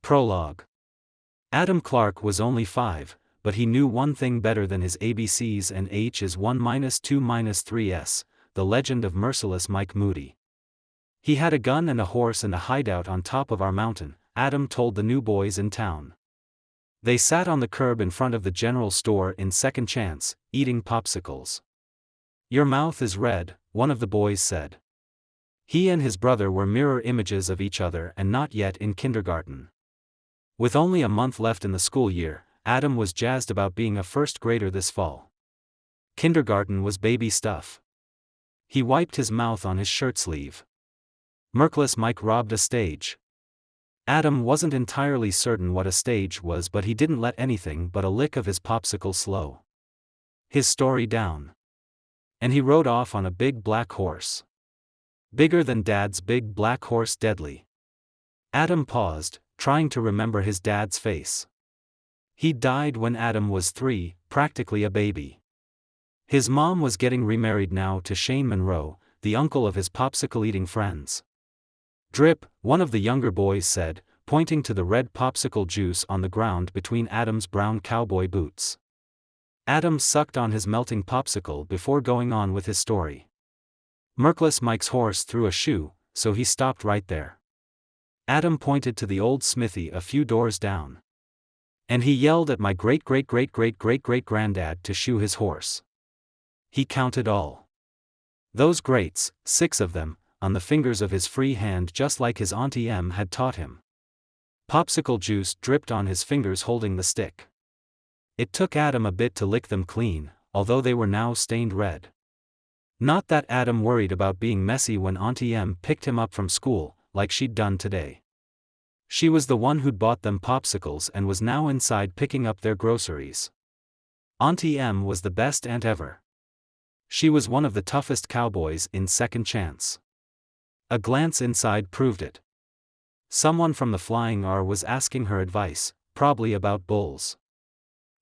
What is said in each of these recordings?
Prologue. Adam Clark was only 5, but he knew one thing better than his ABCs and H is 1-2-3s, the legend of merciless Mike Moody. He had a gun and a horse and a hideout on top of our mountain, Adam told the new boys in town. They sat on the curb in front of the general store in Second Chance, eating popsicles. "Your mouth is red," one of the boys said. He and his brother were mirror images of each other and not yet in kindergarten. With only a month left in the school year, Adam was jazzed about being a first grader this fall. Kindergarten was baby stuff. He wiped his mouth on his shirt sleeve. Merciless Mike robbed a stage. Adam wasn't entirely certain what a stage was, but he didn't let anything but a lick of his popsicle slow his story down. And he rode off on a big black horse. Bigger than Dad's big black horse, deadly. Adam paused, trying to remember his dad's face. He died when Adam was 3, practically a baby. His mom was getting remarried now to Jonah Monroe, the uncle of his popsicle-eating friends. "Drip," one of the younger boys said, pointing to the red popsicle juice on the ground between Adam's brown cowboy boots. Adam sucked on his melting popsicle before going on with his story. Merciless Mike's horse threw a shoe, so he stopped right there. Adam pointed to the old smithy a few doors down. "And he yelled at my great-great-great-great-great-great-granddad to shoe his horse." He counted all those greats, 6 of them, on the fingers of his free hand, just like his Auntie Em had taught him. Popsicle juice dripped on his fingers holding the stick. It took Adam a bit to lick them clean, although they were now stained red. Not that Adam worried about being messy when Auntie Em picked him up from school, like she'd done today. She was the one who'd bought them popsicles and was now inside picking up their groceries. Auntie Em was the best aunt ever. She was one of the toughest cowboys in Second Chance. A glance inside proved it. Someone from the Flying R was asking her advice, probably about bulls.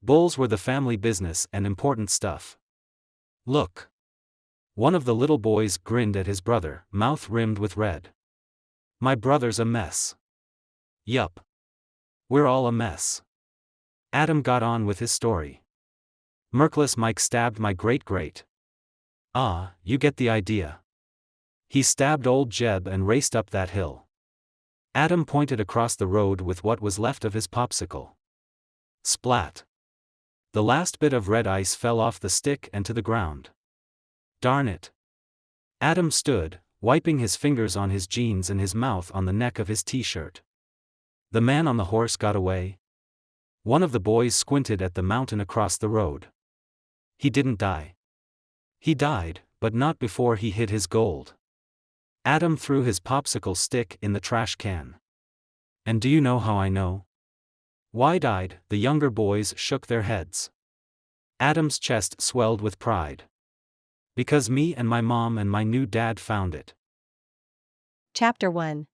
Bulls were the family business and important stuff. "Look." One of the little boys grinned at his brother, mouth rimmed with red. "My brother's a mess." "Yup. We're all a mess." Adam got on with his story. "Merciless Mike stabbed my great-great." "Ah, you get the idea. He stabbed old Jeb and raced up that hill." Adam pointed across the road with what was left of his popsicle. Splat. The last bit of red ice fell off the stick and to the ground. "Darn it." Adam stood, wiping his fingers on his jeans and his mouth on the neck of his t-shirt. "The man on the horse got away?" One of the boys squinted at the mountain across the road. "He didn't die." "He died, but not before he hid his gold." Adam threw his popsicle stick in the trash can. "And do you know how I know?" Wide-eyed, the younger boys shook their heads. Adam's chest swelled with pride. "Because me and my mom and my new dad found it." Chapter 1.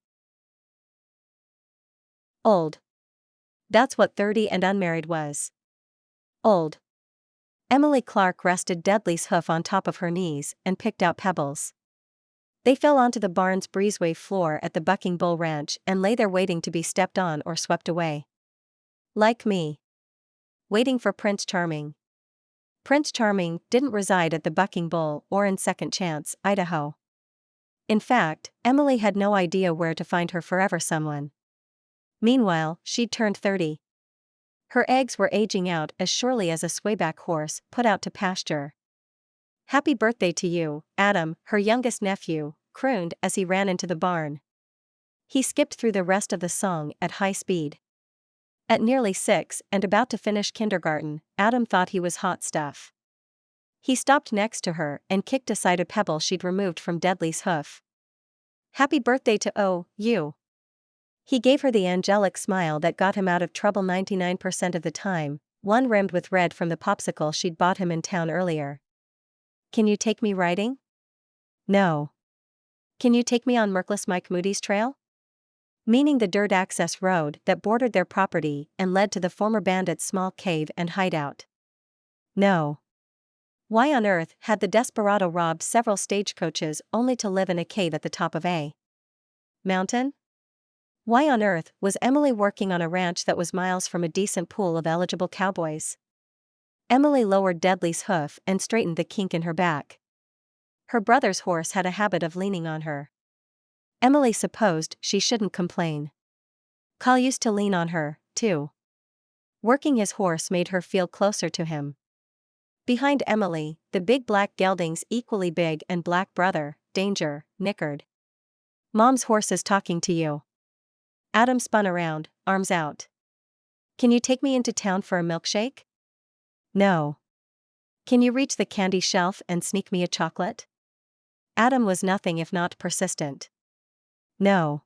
Old. That's what 30 and unmarried was. Old. Emily Clark rested Dudley's hoof on top of her knees and picked out pebbles. They fell onto the barn's breezeway floor at the Bucking Bull Ranch and lay there waiting to be stepped on or swept away. Like me. Waiting for Prince Charming. Prince Charming didn't reside at the Bucking Bull or in Second Chance, Idaho. In fact, Emily had no idea where to find her forever someone. Meanwhile, she'd turned 30. Her eggs were aging out as surely as a swayback horse put out to pasture. "Happy birthday to you, Adam," her youngest nephew crooned as he ran into the barn. He skipped through the rest of the song at high speed. At nearly 6 and about to finish kindergarten, Adam thought he was hot stuff. He stopped next to her and kicked aside a pebble she'd removed from Dudley's hoof. "Happy birthday to you." He gave her the angelic smile that got him out of trouble 99% of the time, one rimmed with red from the popsicle she'd bought him in town earlier. "Can you take me riding?" "No." "Can you take me on Merciless Mike Moody's trail?" Meaning the dirt access road that bordered their property and led to the former bandit's small cave and hideout. "No." Why on earth had the desperado robbed several stagecoaches only to live in a cave at the top of a mountain? Why on earth was Emily working on a ranch that was miles from a decent pool of eligible cowboys? Emily lowered Deadly's hoof and straightened the kink in her back. Her brother's horse had a habit of leaning on her. Emily supposed she shouldn't complain. Kyle used to lean on her, too. Working his horse made her feel closer to him. Behind Emily, the big black gelding's equally big and black brother, Danger, nickered. "Mom's horse is talking to you." Adam spun around, arms out. "Can you take me into town for a milkshake?" "No." "Can you reach the candy shelf and sneak me a chocolate?" Adam was nothing if not persistent. "No."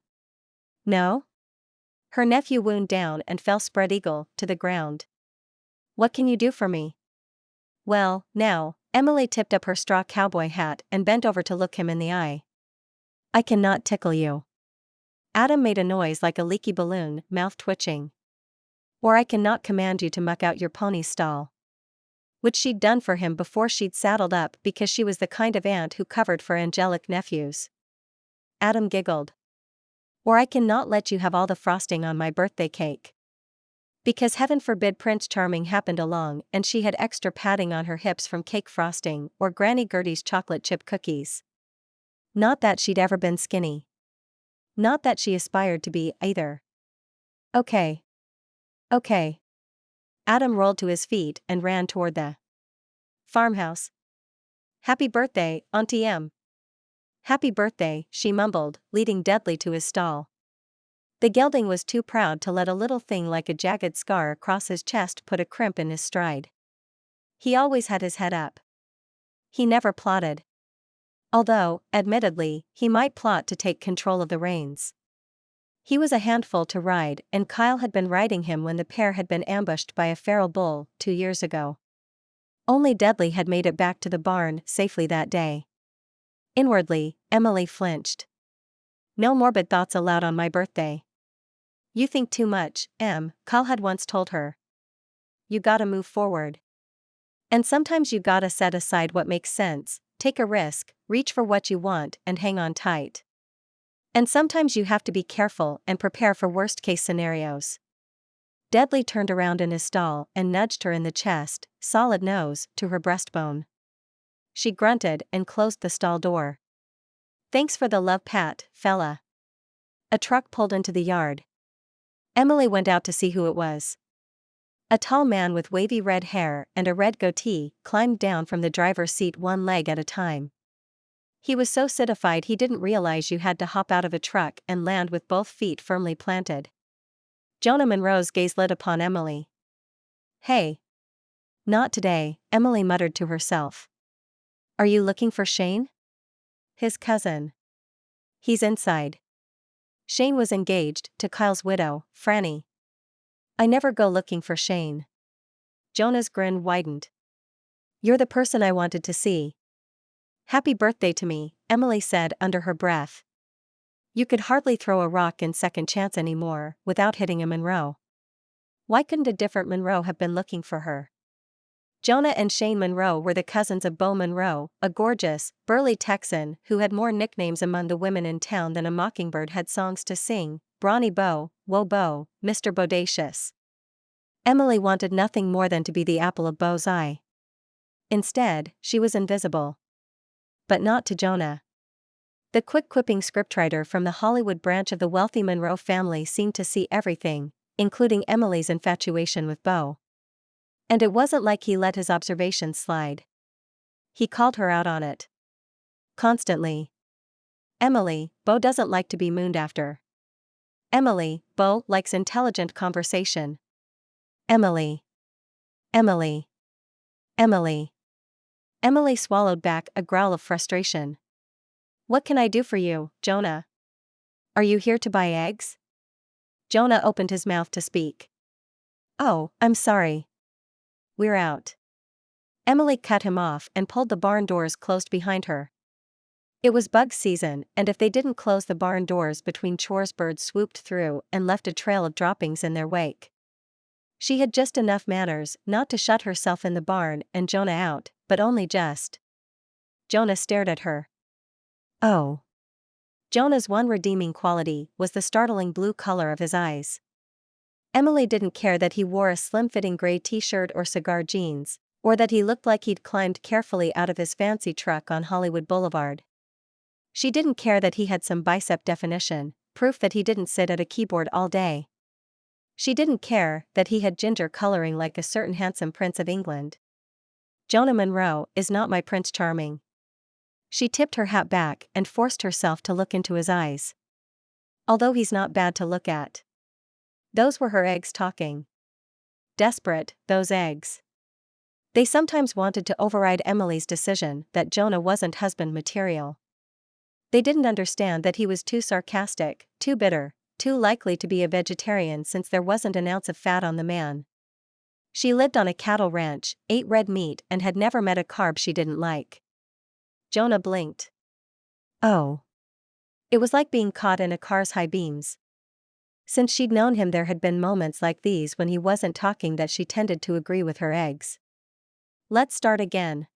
"No?" Her nephew wound down and fell spread-eagle to the ground. "What can you do for me?" "Well, now," Emily tipped up her straw cowboy hat and bent over to look him in the eye. "I cannot tickle you." Adam made a noise like a leaky balloon, mouth twitching. "Or I cannot command you to muck out your pony's stall." Which she'd done for him before she'd saddled up because she was the kind of aunt who covered for angelic nephews. Adam giggled. "Or I cannot let you have all the frosting on my birthday cake." Because heaven forbid Prince Charming happened along and she had extra padding on her hips from cake frosting or Granny Gertie's chocolate chip cookies. Not that she'd ever been skinny. Not that she aspired to be, either. "Okay. Okay." Adam rolled to his feet and ran toward the farmhouse. "Happy birthday, Auntie Em." "Happy birthday," she mumbled, leading Deadly to his stall. The gelding was too proud to let a little thing like a jagged scar across his chest put a crimp in his stride. He always had his head up. He never plotted. Although, admittedly, he might plot to take control of the reins. He was a handful to ride, and Kyle had been riding him when the pair had been ambushed by a feral bull 2 years ago. Only Deadly had made it back to the barn safely that day. Inwardly, Emily flinched. "No morbid thoughts allowed on my birthday." "You think too much, Em," Kyle had once told her. "You gotta move forward. And sometimes you gotta set aside what makes sense, take a risk, reach for what you want and hang on tight. And sometimes you have to be careful and prepare for worst-case scenarios." Deadly turned around in his stall and nudged her in the chest, solid nose, to her breastbone. She grunted and closed the stall door. "Thanks for the love pat, fella." A truck pulled into the yard. Emily went out to see who it was. A tall man with wavy red hair and a red goatee climbed down from the driver's seat one leg at a time. He was so citified he didn't realize you had to hop out of a truck and land with both feet firmly planted. Jonah Monroe's gaze lit upon Emily. "Hey." "Not today," Emily muttered to herself. "Are you looking for Shane?" "His cousin." "He's inside." Shane was engaged to Kyle's widow, Franny. "I never go looking for Shane." Jonah's grin widened. "You're the person I wanted to see." "Happy birthday to me," Emily said under her breath. You could hardly throw a rock in Second Chance anymore without hitting a Monroe. Why couldn't a different Monroe have been looking for her? Jonah and Shane Monroe were the cousins of Bo Monroe, a gorgeous, burly Texan who had more nicknames among the women in town than a mockingbird had songs to sing: Brawny Bo, Whoa Bo, Mr. Bodacious. Emily wanted nothing more than to be the apple of Bo's eye. Instead, she was invisible. But not to Jonah. The quick-quipping scriptwriter from the Hollywood branch of the wealthy Monroe family seemed to see everything, including Emily's infatuation with Bo. And it wasn't like he let his observations slide. He called her out on it. Constantly. "Emily, Bo doesn't like to be mooned after." "Emily, Bo likes intelligent conversation." "Emily. Emily. Emily." Emily swallowed back a growl of frustration. "What can I do for you, Jonah? Are you here to buy eggs?" Jonah opened his mouth to speak. "Oh, I'm sorry. We're out." Emily cut him off and pulled the barn doors closed behind her. It was bug season, and if they didn't close the barn doors between chores, birds swooped through and left a trail of droppings in their wake. She had just enough manners not to shut herself in the barn and Jonah out, but only just. Jonah stared at her. "Oh. Jonah's one redeeming quality was the startling blue color of his eyes. Emily didn't care that he wore a slim-fitting gray t-shirt or cigar jeans, or that he looked like he'd climbed carefully out of his fancy truck on Hollywood Boulevard. She didn't care that he had some bicep definition, proof that he didn't sit at a keyboard all day. She didn't care that he had ginger coloring like a certain handsome Prince of England. Jonah Monroe is not my Prince Charming. She tipped her hat back and forced herself to look into his eyes. Although he's not bad to look at. Those were her eggs talking. Desperate, those eggs. They sometimes wanted to override Emily's decision that Jonah wasn't husband material. They didn't understand that he was too sarcastic, too bitter, too likely to be a vegetarian since there wasn't an ounce of fat on the man. She lived on a cattle ranch, ate red meat, and had never met a carb she didn't like. Jonah blinked. Oh. It was like being caught in a car's high beams. Since she'd known him, there had been moments like these when he wasn't talking that she tended to agree with her eggs. Let's start again.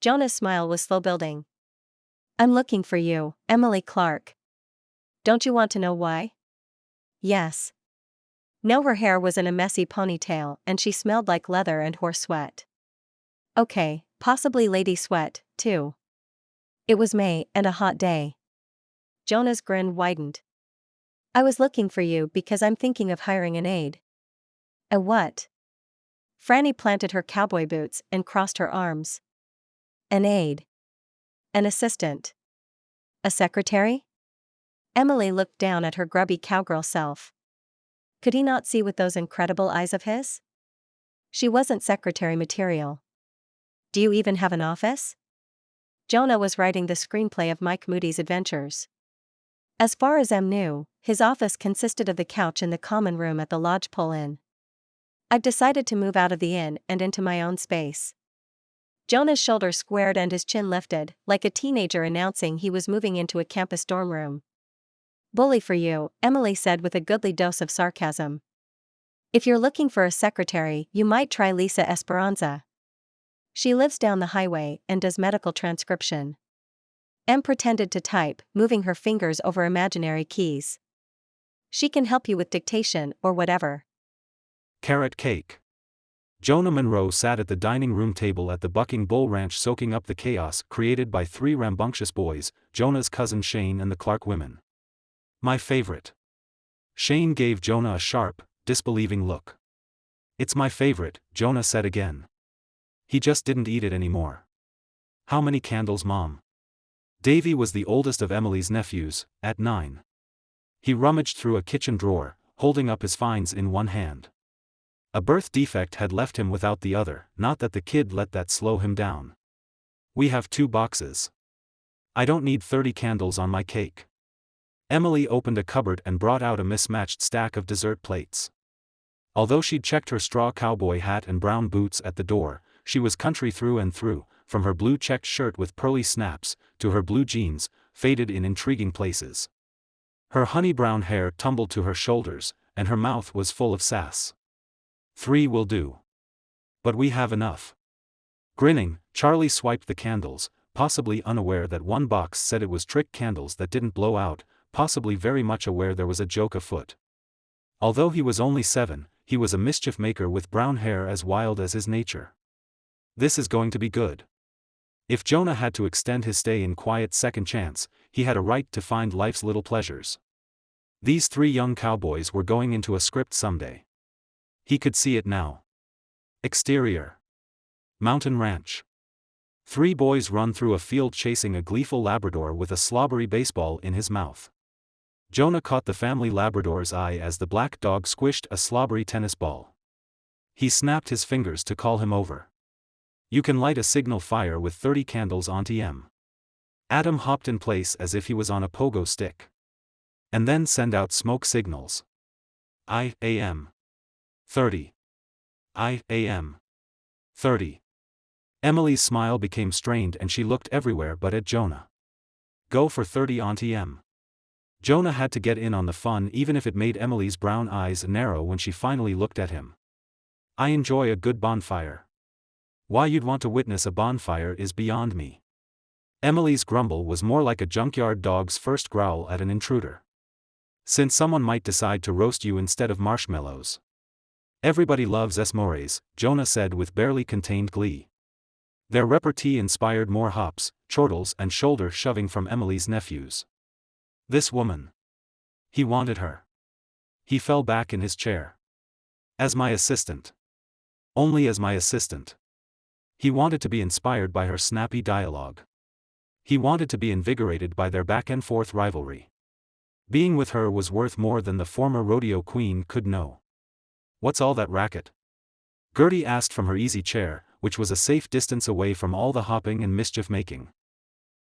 Jonah's smile was slow building. I'm looking for you, Emily Clark. Don't you want to know why? Yes. No, her hair was in a messy ponytail and she smelled like leather and horse sweat. Okay, possibly lady sweat, too. It was May and a hot day. Jonah's grin widened. I was looking for you because I'm thinking of hiring an aide. A what? Franny planted her cowboy boots and crossed her arms. An aide. An assistant. A secretary? Emily looked down at her grubby cowgirl self. Could he not see with those incredible eyes of his? She wasn't secretary material. Do you even have an office? Jonah was writing the screenplay of Mike Moody's adventures. As far as Em knew, his office consisted of the couch in the common room at the Lodgepole Inn. I've decided to move out of the inn and into my own space. Jonah's shoulders squared and his chin lifted, like a teenager announcing he was moving into a campus dorm room. Bully for you, Emily said with a goodly dose of sarcasm. If you're looking for a secretary, you might try Lisa Esperanza. She lives down the highway and does medical transcription. Em pretended to type, moving her fingers over imaginary keys. She can help you with dictation or whatever. Carrot cake. Jonah Monroe sat at the dining room table at the Bucking Bull Ranch soaking up the chaos created by three rambunctious boys, Jonah's cousin Shane and the Clark women. My favorite. Shane gave Jonah a sharp, disbelieving look. It's my favorite, Jonah said again. He just didn't eat it anymore. How many candles, Mom? Davy was the oldest of Emily's nephews, at 9. He rummaged through a kitchen drawer, holding up his finds in one hand. A birth defect had left him without the other, not that the kid let that slow him down. We have 2 boxes. I don't need 30 candles on my cake. Emily opened a cupboard and brought out a mismatched stack of dessert plates. Although she'd checked her straw cowboy hat and brown boots at the door, she was country through and through, from her blue checked shirt with pearly snaps, to her blue jeans, faded in intriguing places. Her honey brown hair tumbled to her shoulders, and her mouth was full of sass. 3 will do. But we have enough. Grinning, Charlie swiped the candles, possibly unaware that one box said it was trick candles that didn't blow out, possibly very much aware there was a joke afoot. Although he was only 7, he was a mischief maker with brown hair as wild as his nature. This is going to be good. If Jonah had to extend his stay in quiet Second Chance, he had a right to find life's little pleasures. These 3 young cowboys were going into a script someday. He could see it now. Exterior. Mountain Ranch. 3 boys run through a field chasing a gleeful Labrador with a slobbery baseball in his mouth. Jonah caught the family Labrador's eye as the black dog squished a slobbery tennis ball. He snapped his fingers to call him over. You can light a signal fire with 30 candles on TM. Adam hopped in place as if he was on a pogo stick. And then send out smoke signals. I.A.M. 30. I.A.M. 30. Emily's smile became strained and she looked everywhere but at Jonah. Go for 30 on TM. Jonah had to get in on the fun even if it made Emily's brown eyes narrow when she finally looked at him. I enjoy a good bonfire. Why you'd want to witness a bonfire is beyond me. Emily's grumble was more like a junkyard dog's first growl at an intruder. Since someone might decide to roast you instead of marshmallows. Everybody loves s'mores, Jonah said with barely contained glee. Their repartee inspired more hops, chortles and shoulder shoving from Emily's nephews. This woman. He wanted her. He fell back in his chair. As my assistant. Only as my assistant. He wanted to be inspired by her snappy dialogue. He wanted to be invigorated by their back-and-forth rivalry. Being with her was worth more than the former rodeo queen could know. What's all that racket? Gertie asked from her easy chair, which was a safe distance away from all the hopping and mischief-making.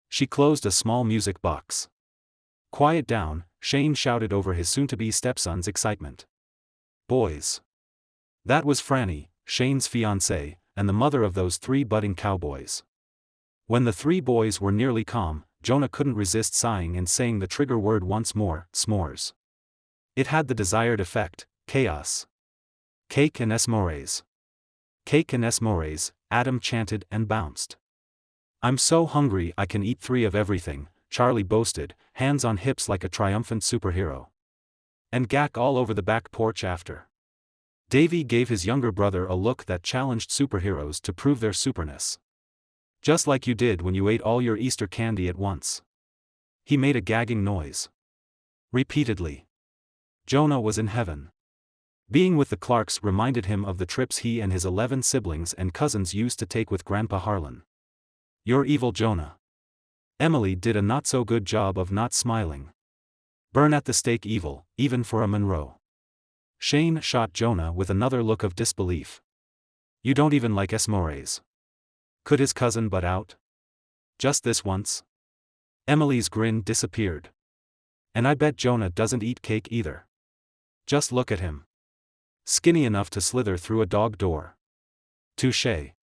She closed a small music box. Quiet down, Shane shouted over his soon-to-be stepson's excitement. Boys. That was Franny, Shane's fiancée, and the mother of those 3 budding cowboys. When the 3 boys were nearly calm, Jonah couldn't resist sighing and saying the trigger word once more, s'mores. It had the desired effect, chaos. Cake and s'mores. Cake and s'mores, Adam chanted and bounced. I'm so hungry I can eat 3 of everything, Charlie boasted, hands on hips like a triumphant superhero. And gack all over the back porch after. Davy gave his younger brother a look that challenged superheroes to prove their superness. Just like you did when you ate all your Easter candy at once. He made a gagging noise. Repeatedly. Jonah was in heaven. Being with the Clarks reminded him of the trips he and his 11 siblings and cousins used to take with Grandpa Harlan. You're evil, Jonah. Emily did a not-so-good job of not smiling. Burn at the stake evil, even for a Monroe. Shane shot Jonah with another look of disbelief. You don't even like s'mores. Could his cousin butt out? Just this once? Emily's grin disappeared. And I bet Jonah doesn't eat cake either. Just look at him. Skinny enough to slither through a dog door. Touché.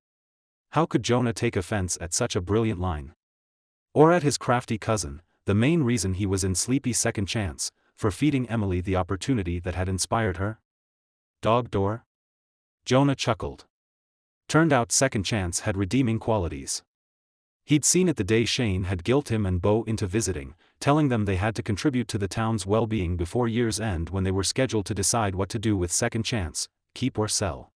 How could Jonah take offense at such a brilliant line? Or at his crafty cousin, the main reason he was in sleepy second chance, for feeding Emily the opportunity that had inspired her? Dog door? Jonah chuckled. Turned out second chance had redeeming qualities. He'd seen it the day Shane had guilt him and Bo into visiting, telling them they had to contribute to the town's well-being before year's end when they were scheduled to decide what to do with second chance, keep or sell.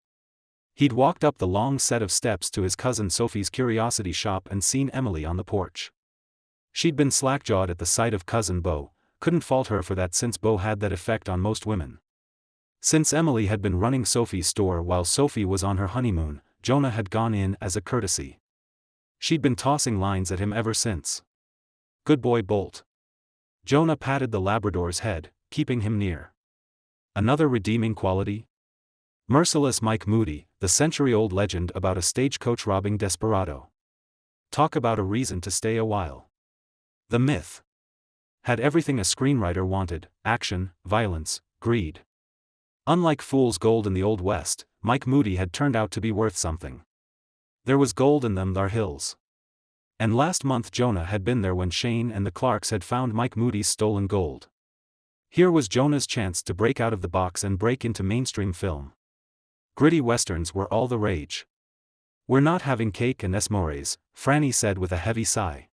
He'd walked up the long set of steps to his cousin Sophie's curiosity shop and seen Emily on the porch. She'd been slack-jawed at the sight of cousin Bo, couldn't fault her for that since Bo had that effect on most women. Since Emily had been running Sophie's store while Sophie was on her honeymoon, Jonah had gone in as a courtesy. She'd been tossing lines at him ever since. Good boy Bolt. Jonah patted the Labrador's head, keeping him near. Another redeeming quality? Merciless Mike Moody, the century-old legend about a stagecoach robbing desperado. Talk about a reason to stay a while. The myth. Had everything a screenwriter wanted: action, violence, greed. Unlike Fool's Gold in the Old West, Mike Moody had turned out to be worth something. There was gold in them thar hills. And last month Jonah had been there when Shane and the Clarks had found Mike Moody's stolen gold. Here was Jonah's chance to break out of the box and break into mainstream film. Gritty westerns were all the rage. We're not having cake and s'mores, Franny said with a heavy sigh.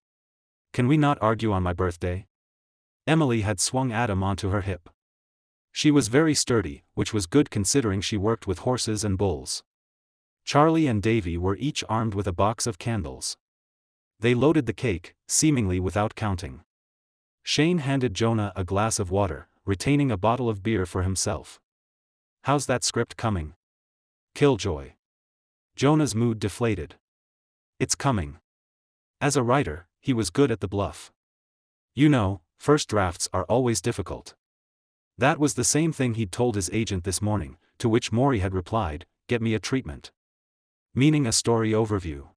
Can we not argue on my birthday? Emily had swung Adam onto her hip. She was very sturdy, which was good considering she worked with horses and bulls. Charlie and Davy were each armed with a box of candles. They loaded the cake, seemingly without counting. Shane handed Jonah a glass of water, retaining a bottle of beer for himself. How's that script coming? Killjoy. Jonah's mood deflated. It's coming. As a writer, he was good at the bluff. You know, first drafts are always difficult. That was the same thing he'd told his agent this morning, to which Maury had replied, get me a treatment. Meaning a story overview.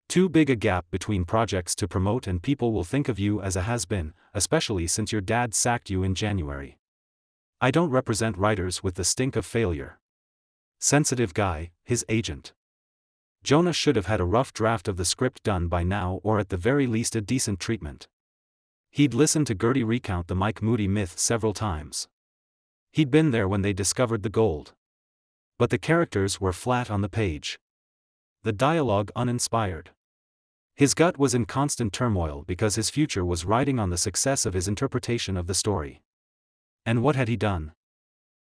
Too big a gap between projects to promote and people will think of you as a has-been, especially since your dad sacked you in January. I don't represent writers with the stink of failure. Sensitive guy, his agent. Jonah should have had a rough draft of the script done by now or at the very least a decent treatment. He'd listened to Gertie recount the Mike Moody myth several times. He'd been there when they discovered the gold. But the characters were flat on the page. The dialogue uninspired. His gut was in constant turmoil because his future was riding on the success of his interpretation of the story. And what had he done?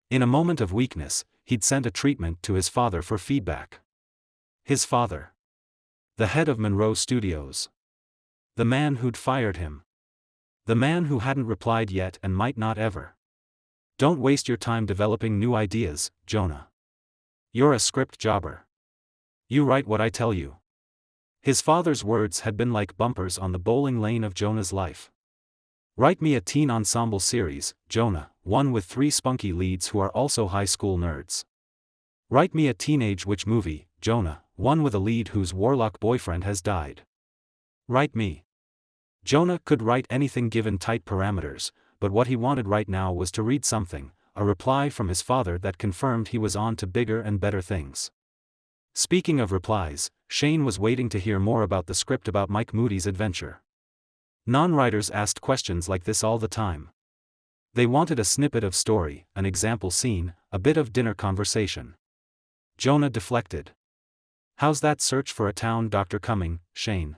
In a moment of weakness, he'd sent a treatment to his father for feedback. His father. The head of Monroe Studios. The man who'd fired him. The man who hadn't replied yet and might not ever. Don't waste your time developing new ideas, Jonah. You're a script jobber. You write what I tell you. His father's words had been like bumpers on the bowling lane of Jonah's life. Write me a teen ensemble series, Jonah, one with 3 spunky leads who are also high school nerds. Write me a teenage witch movie, Jonah, one with a lead whose warlock boyfriend has died. Write me. Jonah could write anything given tight parameters, but what he wanted right now was to read something, a reply from his father that confirmed he was on to bigger and better things. Speaking of replies, Shane was waiting to hear more about the script about Mike Moody's adventure. Non-writers asked questions like this all the time. They wanted a snippet of story, an example scene, a bit of dinner conversation. Jonah deflected. How's that search for a town doctor coming, Shane?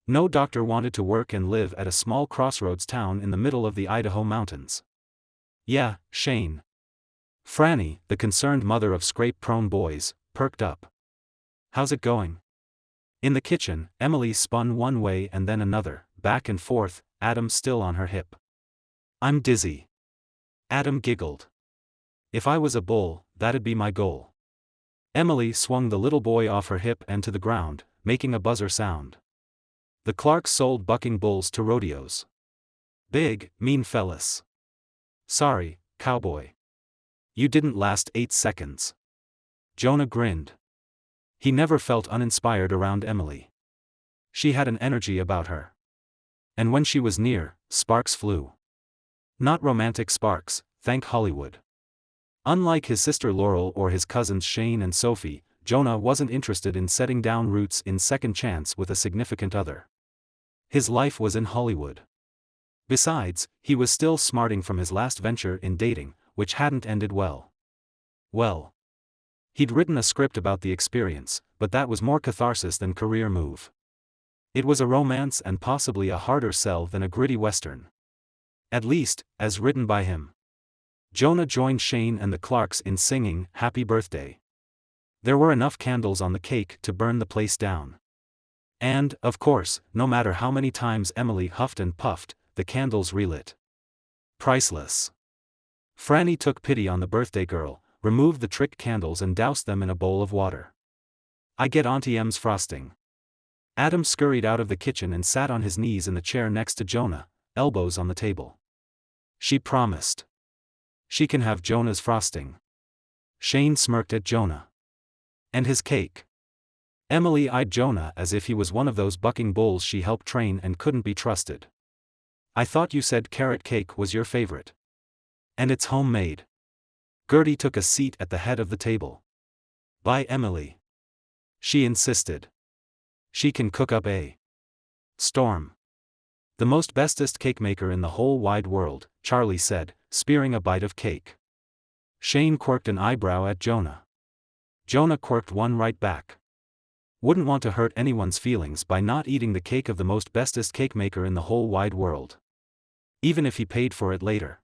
No doctor wanted to work and live at a small crossroads town in the middle of the Idaho mountains. Yeah, Shane. Franny, the concerned mother of scrape-prone boys, perked up. How's it going? In the kitchen, Emily spun one way and then another, back and forth, Adam still on her hip. I'm dizzy. Adam giggled. If I was a bull, that'd be my goal. Emily swung the little boy off her hip and to the ground, making a buzzer sound. The Clarks sold bucking bulls to rodeos. Big, mean fellas. Sorry, cowboy. You didn't last 8 seconds. Jonah grinned. He never felt uninspired around Emily. She had an energy about her. And when she was near, sparks flew. Not romantic sparks, thank Hollywood. Unlike his sister Laurel or his cousins Shane and Sophie, Jonah wasn't interested in setting down roots in second chance with a significant other. His life was in Hollywood. Besides, he was still smarting from his last venture in dating, which hadn't ended well. Well. He'd written a script about the experience, but that was more catharsis than career move. It was a romance and possibly a harder sell than a gritty western. At least, as written by him. Jonah joined Shane and the Clarks in singing Happy Birthday. There were enough candles on the cake to burn the place down. And, of course, no matter how many times Emily huffed and puffed, the candles relit. Priceless. Franny took pity on the birthday girl, removed the trick candles and doused them in a bowl of water. I get Auntie M's frosting. Adam scurried out of the kitchen and sat on his knees in the chair next to Jonah, elbows on the table. She promised. She can have Jonah's frosting. Shane smirked at Jonah. And his cake. Emily eyed Jonah as if he was one of those bucking bulls she helped train and couldn't be trusted. I thought you said carrot cake was your favorite. And it's homemade. Gertie took a seat at the head of the table. By Emily. She insisted. She can cook up a storm. The most bestest cake maker in the whole wide world, Charlie said, spearing a bite of cake. Shane quirked an eyebrow at Jonah. Jonah quirked one right back. Wouldn't want to hurt anyone's feelings by not eating the cake of the most bestest cake maker in the whole wide world. Even if he paid for it later.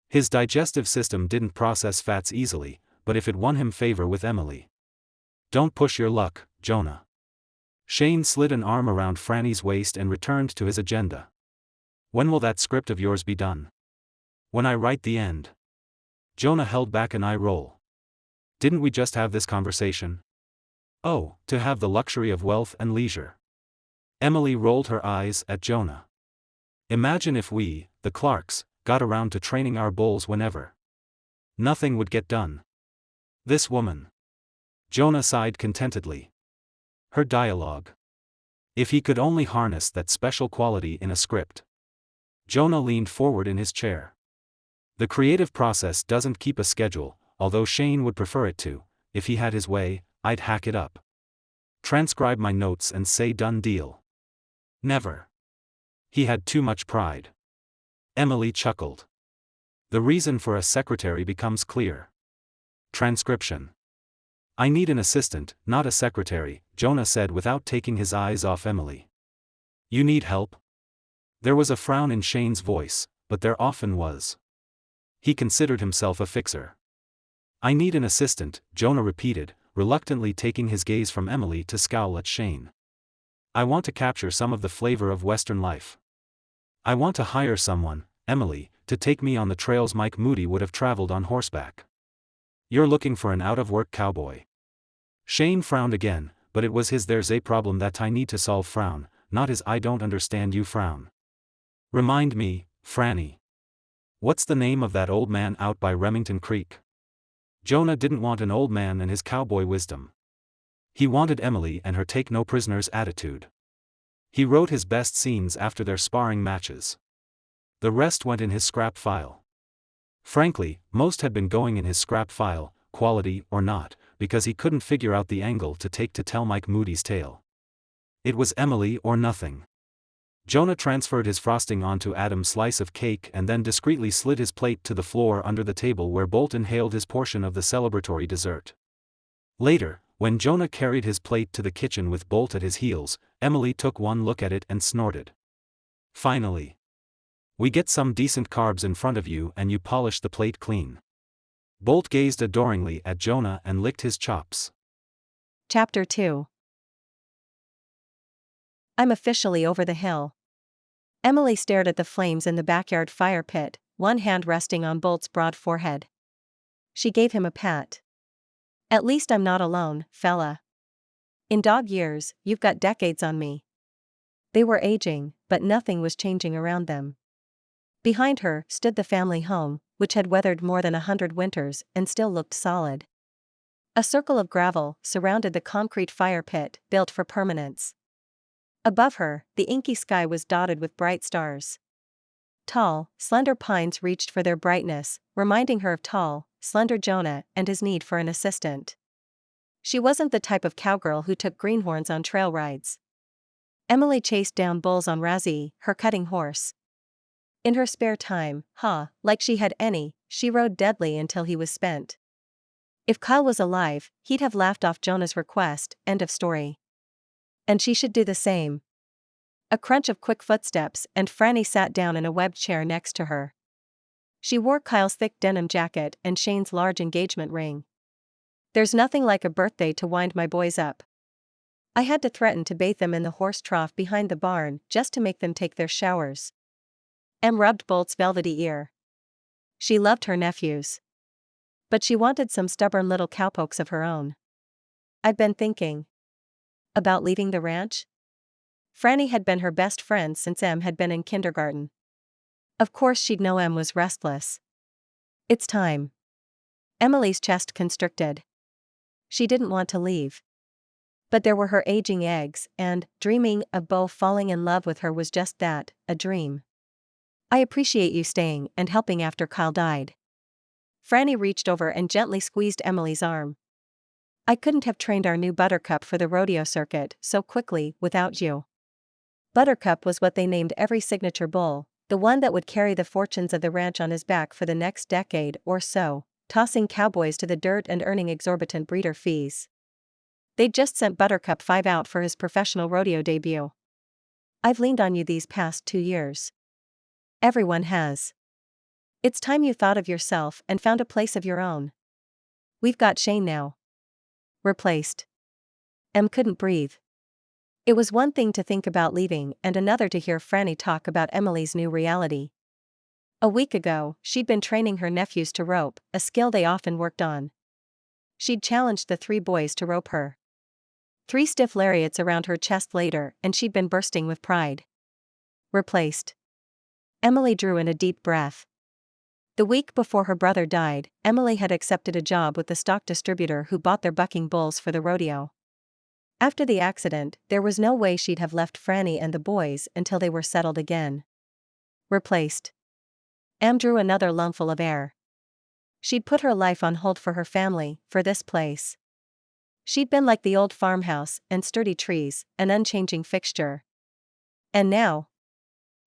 His digestive system didn't process fats easily, but if it won him favor with Emily. Don't push your luck, Jonah. Shane slid an arm around Franny's waist and returned to his agenda. When will that script of yours be done? When I write the end. Jonah held back an eye roll. Didn't we just have this conversation? Oh, to have the luxury of wealth and leisure. Emily rolled her eyes at Jonah. Imagine if we, the Clarks, got around to training our bulls whenever. Nothing would get done. This woman. Jonah sighed contentedly. Her dialogue. If he could only harness that special quality in a script. Jonah leaned forward in his chair. The creative process doesn't keep a schedule, although Shane would prefer it to. If he had his way, I'd hack it up. Transcribe my notes and say done deal. Never. He had too much pride. Emily chuckled. The reason for a secretary becomes clear. Transcription. I need an assistant, not a secretary, Jonah said without taking his eyes off Emily. You need help? There was a frown in Shane's voice, but there often was. He considered himself a fixer. I need an assistant, Jonah repeated, reluctantly taking his gaze from Emily to scowl at Shane. I want to capture some of the flavor of Western life. I want to hire someone, Emily, to take me on the trails Mike Moody would have traveled on horseback. You're looking for an out-of-work cowboy. Shane frowned again, but it was his "there's a problem that I need to solve" frown, not his "I don't understand you" frown. Remind me, Franny. What's the name of that old man out by Remington Creek? Jonah didn't want an old man and his cowboy wisdom. He wanted Emily and her take-no-prisoners attitude. He wrote his best scenes after their sparring matches. The rest went in his scrap file. Frankly, most had been going in his scrap file, quality or not, because he couldn't figure out the angle to take to tell Mike Moody's tale. It was Emily or nothing. Jonah transferred his frosting onto Adam's slice of cake and then discreetly slid his plate to the floor under the table where Bolt inhaled his portion of the celebratory dessert. Later, when Jonah carried his plate to the kitchen with Bolt at his heels, Emily took one look at it and snorted. Finally. We get some decent carbs in front of you and you polish the plate clean. Bolt gazed adoringly at Jonah and licked his chops. Chapter 2. I'm officially over the hill. Emily stared at the flames in the backyard fire pit, one hand resting on Bolt's broad forehead. She gave him a pat. At least I'm not alone, fella. In dog years, you've got decades on me. They were aging, but nothing was changing around them. Behind her stood the family home, which had weathered more than 100 winters and still looked solid. A circle of gravel surrounded the concrete fire pit, built for permanence. Above her, the inky sky was dotted with bright stars. Tall, slender pines reached for their brightness, reminding her of tall, slender Jonah and his need for an assistant. She wasn't the type of cowgirl who took greenhorns on trail rides. Emily chased down bulls on Razzie, her cutting horse. In her spare time, like she had any, she rode Deadly until he was spent. If Kyle was alive, he'd have laughed off Jonah's request, end of story. And she should do the same. A crunch of quick footsteps and Franny sat down in a webbed chair next to her. She wore Kyle's thick denim jacket and Shane's large engagement ring. There's nothing like a birthday to wind my boys up. I had to threaten to bathe them in the horse trough behind the barn just to make them take their showers. Em rubbed Bolt's velvety ear. She loved her nephews. But she wanted some stubborn little cowpokes of her own. I'd been thinking. About leaving the ranch? Franny had been her best friend since Em had been in kindergarten. Of course she'd know Em was restless. It's time. Emily's chest constricted. She didn't want to leave. But there were her aging eggs, and dreaming of Bo falling in love with her was just that, a dream. I appreciate you staying and helping after Kyle died. Franny reached over and gently squeezed Emily's arm. I couldn't have trained our new Buttercup for the rodeo circuit so quickly without you. Buttercup was what they named every signature bull, the one that would carry the fortunes of the ranch on his back for the next decade or so, tossing cowboys to the dirt and earning exorbitant breeder fees. They'd just sent Buttercup 5 out for his professional rodeo debut. I've leaned on you these past 2 years. Everyone has. It's time you thought of yourself and found a place of your own. We've got Shane now. Replaced. Em couldn't breathe. It was one thing to think about leaving and another to hear Franny talk about Emily's new reality. A week ago, she'd been training her nephews to rope, a skill they often worked on. She'd challenged the 3 boys to rope her. 3 stiff lariats around her chest later, and she'd been bursting with pride. Replaced. Emily drew in a deep breath. The week before her brother died, Emily had accepted a job with the stock distributor who bought their bucking bulls for the rodeo. After the accident, there was no way she'd have left Franny and the boys until they were settled again. Replaced. Em drew another lungful of air. She'd put her life on hold for her family, for this place. She'd been like the old farmhouse and sturdy trees, an unchanging fixture. And now?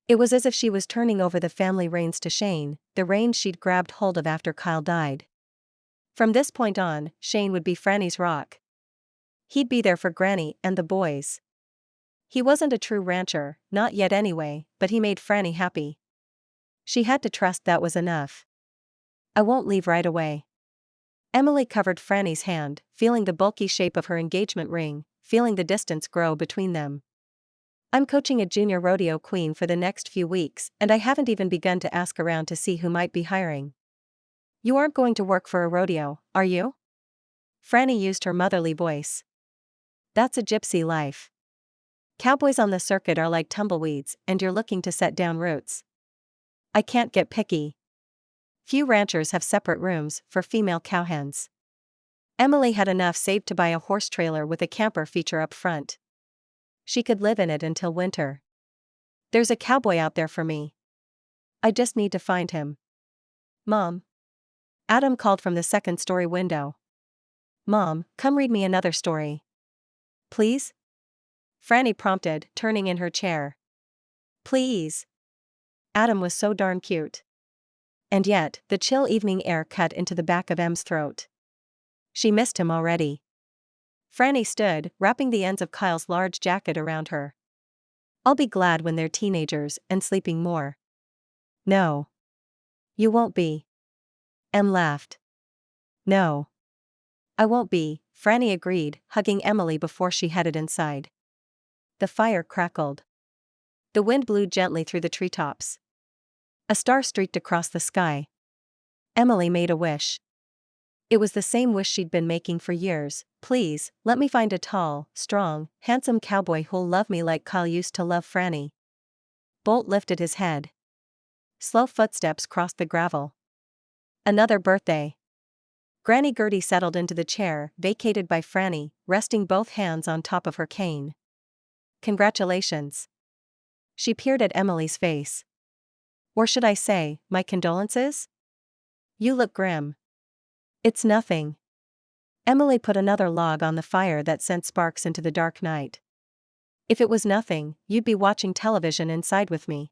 It was as if she was turning over the family reins to Shane, the reins she'd grabbed hold of after Kyle died. From this point on, Shane would be Franny's rock. He'd be there for Granny and the boys. He wasn't a true rancher, not yet anyway, but he made Franny happy. She had to trust that was enough. I won't leave right away. Emily covered Franny's hand, feeling the bulky shape of her engagement ring, feeling the distance grow between them. I'm coaching a junior rodeo queen for the next few weeks, and I haven't even begun to ask around to see who might be hiring. You aren't going to work for a rodeo, are you? Franny used her motherly voice. That's a gypsy life. Cowboys on the circuit are like tumbleweeds, and you're looking to set down roots. I can't get picky. Few ranchers have separate rooms for female cowhands. Emily had enough saved to buy a horse trailer with a camper feature up front. She could live in it until winter. There's a cowboy out there for me. I just need to find him. Mom. Adam called from the second-story window. Mom, come read me another story. Please? Franny prompted, turning in her chair. Please. Adam was so darn cute. And yet, the chill evening air cut into the back of Em's throat. She missed him already. Franny stood, wrapping the ends of Kyle's large jacket around her. I'll be glad when they're teenagers and sleeping more. No. You won't be. Em laughed. No. I won't be, Franny agreed, hugging Emily before she headed inside. The fire crackled. The wind blew gently through the treetops. A star streaked across the sky. Emily made a wish. It was the same wish she'd been making for years. Please, let me find a tall, strong, handsome cowboy who'll love me like Kyle used to love Franny. Bolt lifted his head. Slow footsteps crossed the gravel. Another birthday. Granny Gertie settled into the chair, vacated by Franny, resting both hands on top of her cane. Congratulations. She peered at Emily's face. Or should I say, my condolences? You look grim. It's nothing. Emily put another log on the fire that sent sparks into the dark night. If it was nothing, you'd be watching television inside with me.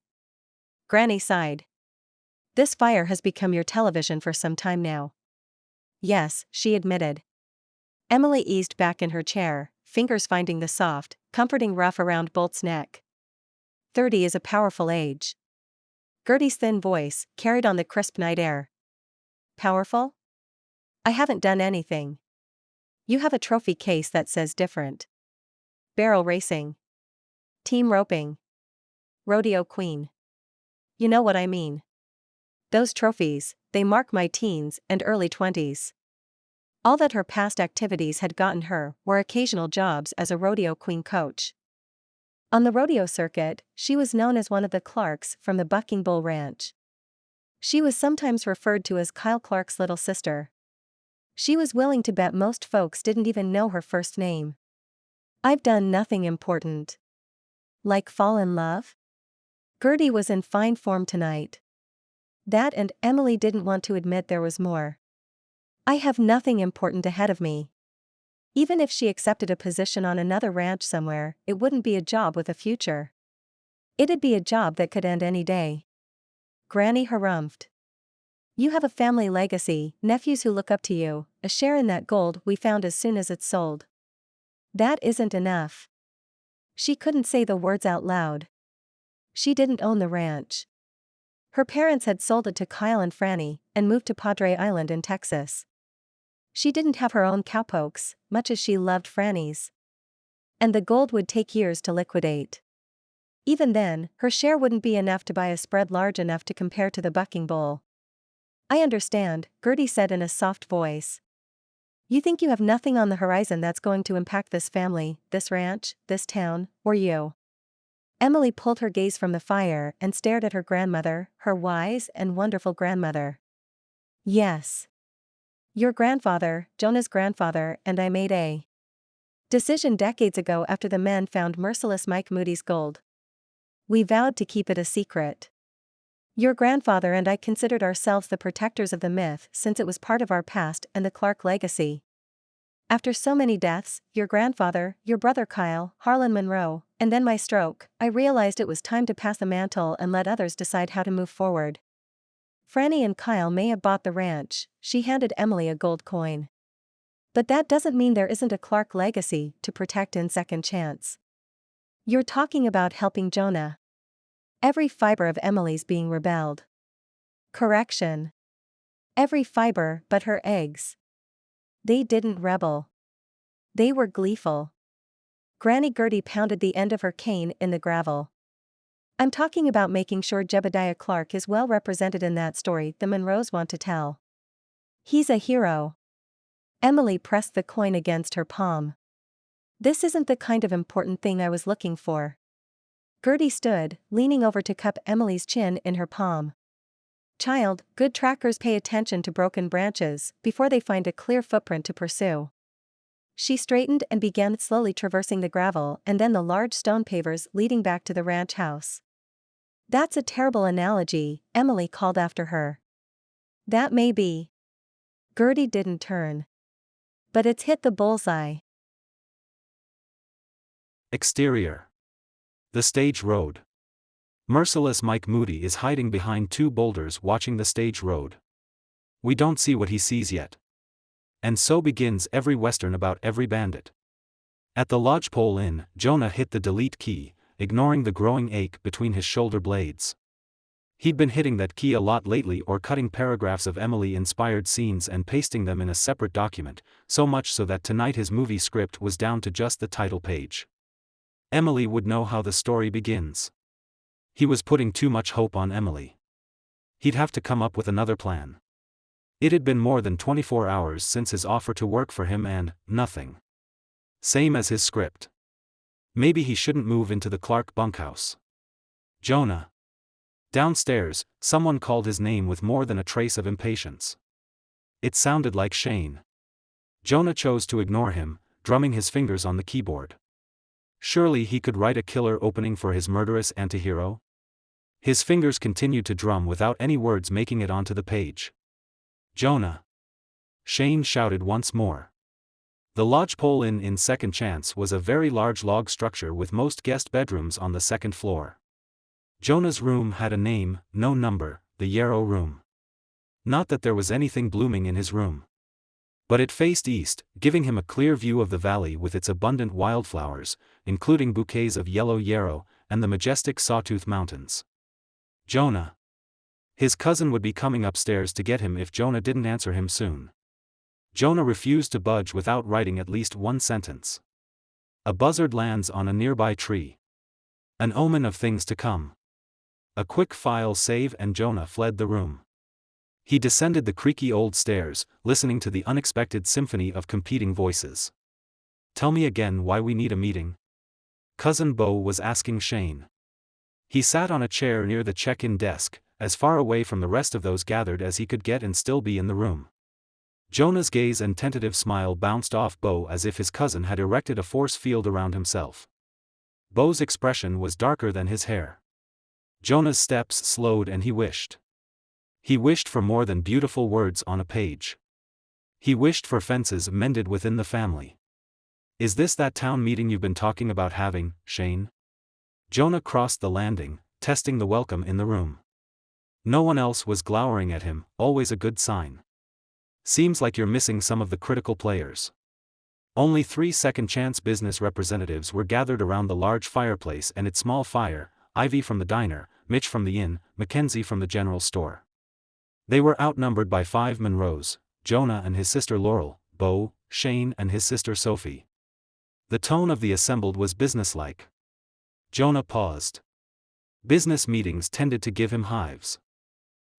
Granny sighed. This fire has become your television for some time now. Yes, she admitted. Emily eased back in her chair, fingers finding the soft, comforting ruff around Bolt's neck. 30 is a powerful age. Gertie's thin voice carried on the crisp night air. Powerful? I haven't done anything. You have a trophy case that says different. Barrel racing. Team roping. Rodeo queen. You know what I mean. Those trophies, they mark my teens and early 20s. All that her past activities had gotten her were occasional jobs as a rodeo queen coach. On the rodeo circuit, she was known as one of the Clarks from the Bucking Bull Ranch. She was sometimes referred to as Kyle Clark's little sister. She was willing to bet most folks didn't even know her first name. I've done nothing important. Like fall in love? Gertie was in fine form tonight. That and Emily didn't want to admit there was more. I have nothing important ahead of me. Even if she accepted a position on another ranch somewhere, it wouldn't be a job with a future. It'd be a job that could end any day. Granny harumphed. You have a family legacy, nephews who look up to you, a share in that gold we found as soon as it's sold. That isn't enough. She couldn't say the words out loud. She didn't own the ranch. Her parents had sold it to Kyle and Franny, and moved to Padre Island in Texas. She didn't have her own cowpokes, much as she loved Franny's. And the gold would take years to liquidate. Even then, her share wouldn't be enough to buy a spread large enough to compare to the Bucking Bull. I understand, Gertie said in a soft voice. You think you have nothing on the horizon that's going to impact this family, this ranch, this town, or you. Emily pulled her gaze from the fire and stared at her grandmother, her wise and wonderful grandmother. Yes. Your grandfather, Jonah's grandfather, and I made a decision decades ago after the men found merciless Mike Moody's gold. We vowed to keep it a secret. Your grandfather and I considered ourselves the protectors of the myth since it was part of our past and the Clark legacy. After so many deaths, your grandfather, your brother Kyle, Harlan Monroe, and then my stroke, I realized it was time to pass the mantle and let others decide how to move forward. Franny and Kyle may have bought the ranch, she handed Emily a gold coin. But that doesn't mean there isn't a Clark legacy to protect in Second Chance. You're talking about helping Jonah. Every fiber of Emily's being rebelled. Correction. Every fiber but her eggs. They didn't rebel. They were gleeful. Granny Gertie pounded the end of her cane in the gravel. I'm talking about making sure Jebediah Clark is well represented in that story the Monroes want to tell. He's a hero. Emily pressed the coin against her palm. This isn't the kind of important thing I was looking for. Gertie stood, leaning over to cup Emily's chin in her palm. Child, good trackers pay attention to broken branches before they find a clear footprint to pursue. She straightened and began slowly traversing the gravel and then the large stone pavers leading back to the ranch house. That's a terrible analogy, Emily called after her. That may be. Gertie didn't turn. But it's hit the bullseye. Exterior. The stage road. Merciless Mike Moody is hiding behind two boulders watching the stage road. We don't see what he sees yet. And so begins every western about every bandit. At the Lodgepole Inn, Jonah hit the delete key, ignoring the growing ache between his shoulder blades. He'd been hitting that key a lot lately or cutting paragraphs of Emily-inspired scenes and pasting them in a separate document, so much so that tonight his movie script was down to just the title page. Emily would know how the story begins. He was putting too much hope on Emily. He'd have to come up with another plan. It had been more than 24 hours since his offer to work for him and nothing. Same as his script. Maybe he shouldn't move into the Clark bunkhouse. Jonah. Downstairs, someone called his name with more than a trace of impatience. It sounded like Shane. Jonah chose to ignore him, drumming his fingers on the keyboard. Surely he could write a killer opening for his murderous antihero? His fingers continued to drum without any words making it onto the page. Jonah. Shane shouted once more. The Lodgepole Inn in Second Chance was a very large log structure with most guest bedrooms on the second floor. Jonah's room had a name, no number, the Yarrow Room. Not that there was anything blooming in his room. But it faced east, giving him a clear view of the valley with its abundant wildflowers, including bouquets of yellow yarrow, and the majestic Sawtooth Mountains. Jonah. His cousin would be coming upstairs to get him if Jonah didn't answer him soon. Jonah refused to budge without writing at least one sentence. A buzzard lands on a nearby tree. An omen of things to come. A quick file save and Jonah fled the room. He descended the creaky old stairs, listening to the unexpected symphony of competing voices. Tell me again why we need a meeting. Cousin Bo was asking Shane. He sat on a chair near the check-in desk, as far away from the rest of those gathered as he could get and still be in the room. Jonah's gaze and tentative smile bounced off Bo as if his cousin had erected a force field around himself. Bo's expression was darker than his hair. Jonah's steps slowed and he wished. He wished for more than beautiful words on a page. He wished for fences mended within the family. Is this that town meeting you've been talking about having, Shane? Jonah crossed the landing, testing the welcome in the room. No one else was glowering at him, always a good sign. Seems like you're missing some of the critical players. Only 3 Second Chance business representatives were gathered around the large fireplace and its small fire, Ivy from the diner, Mitch from the inn, Mackenzie from the general store. They were outnumbered by 5 Monroes, Jonah and his sister Laurel, Bo, Shane and his sister Sophie. The tone of the assembled was businesslike. Jonah paused. Business meetings tended to give him hives.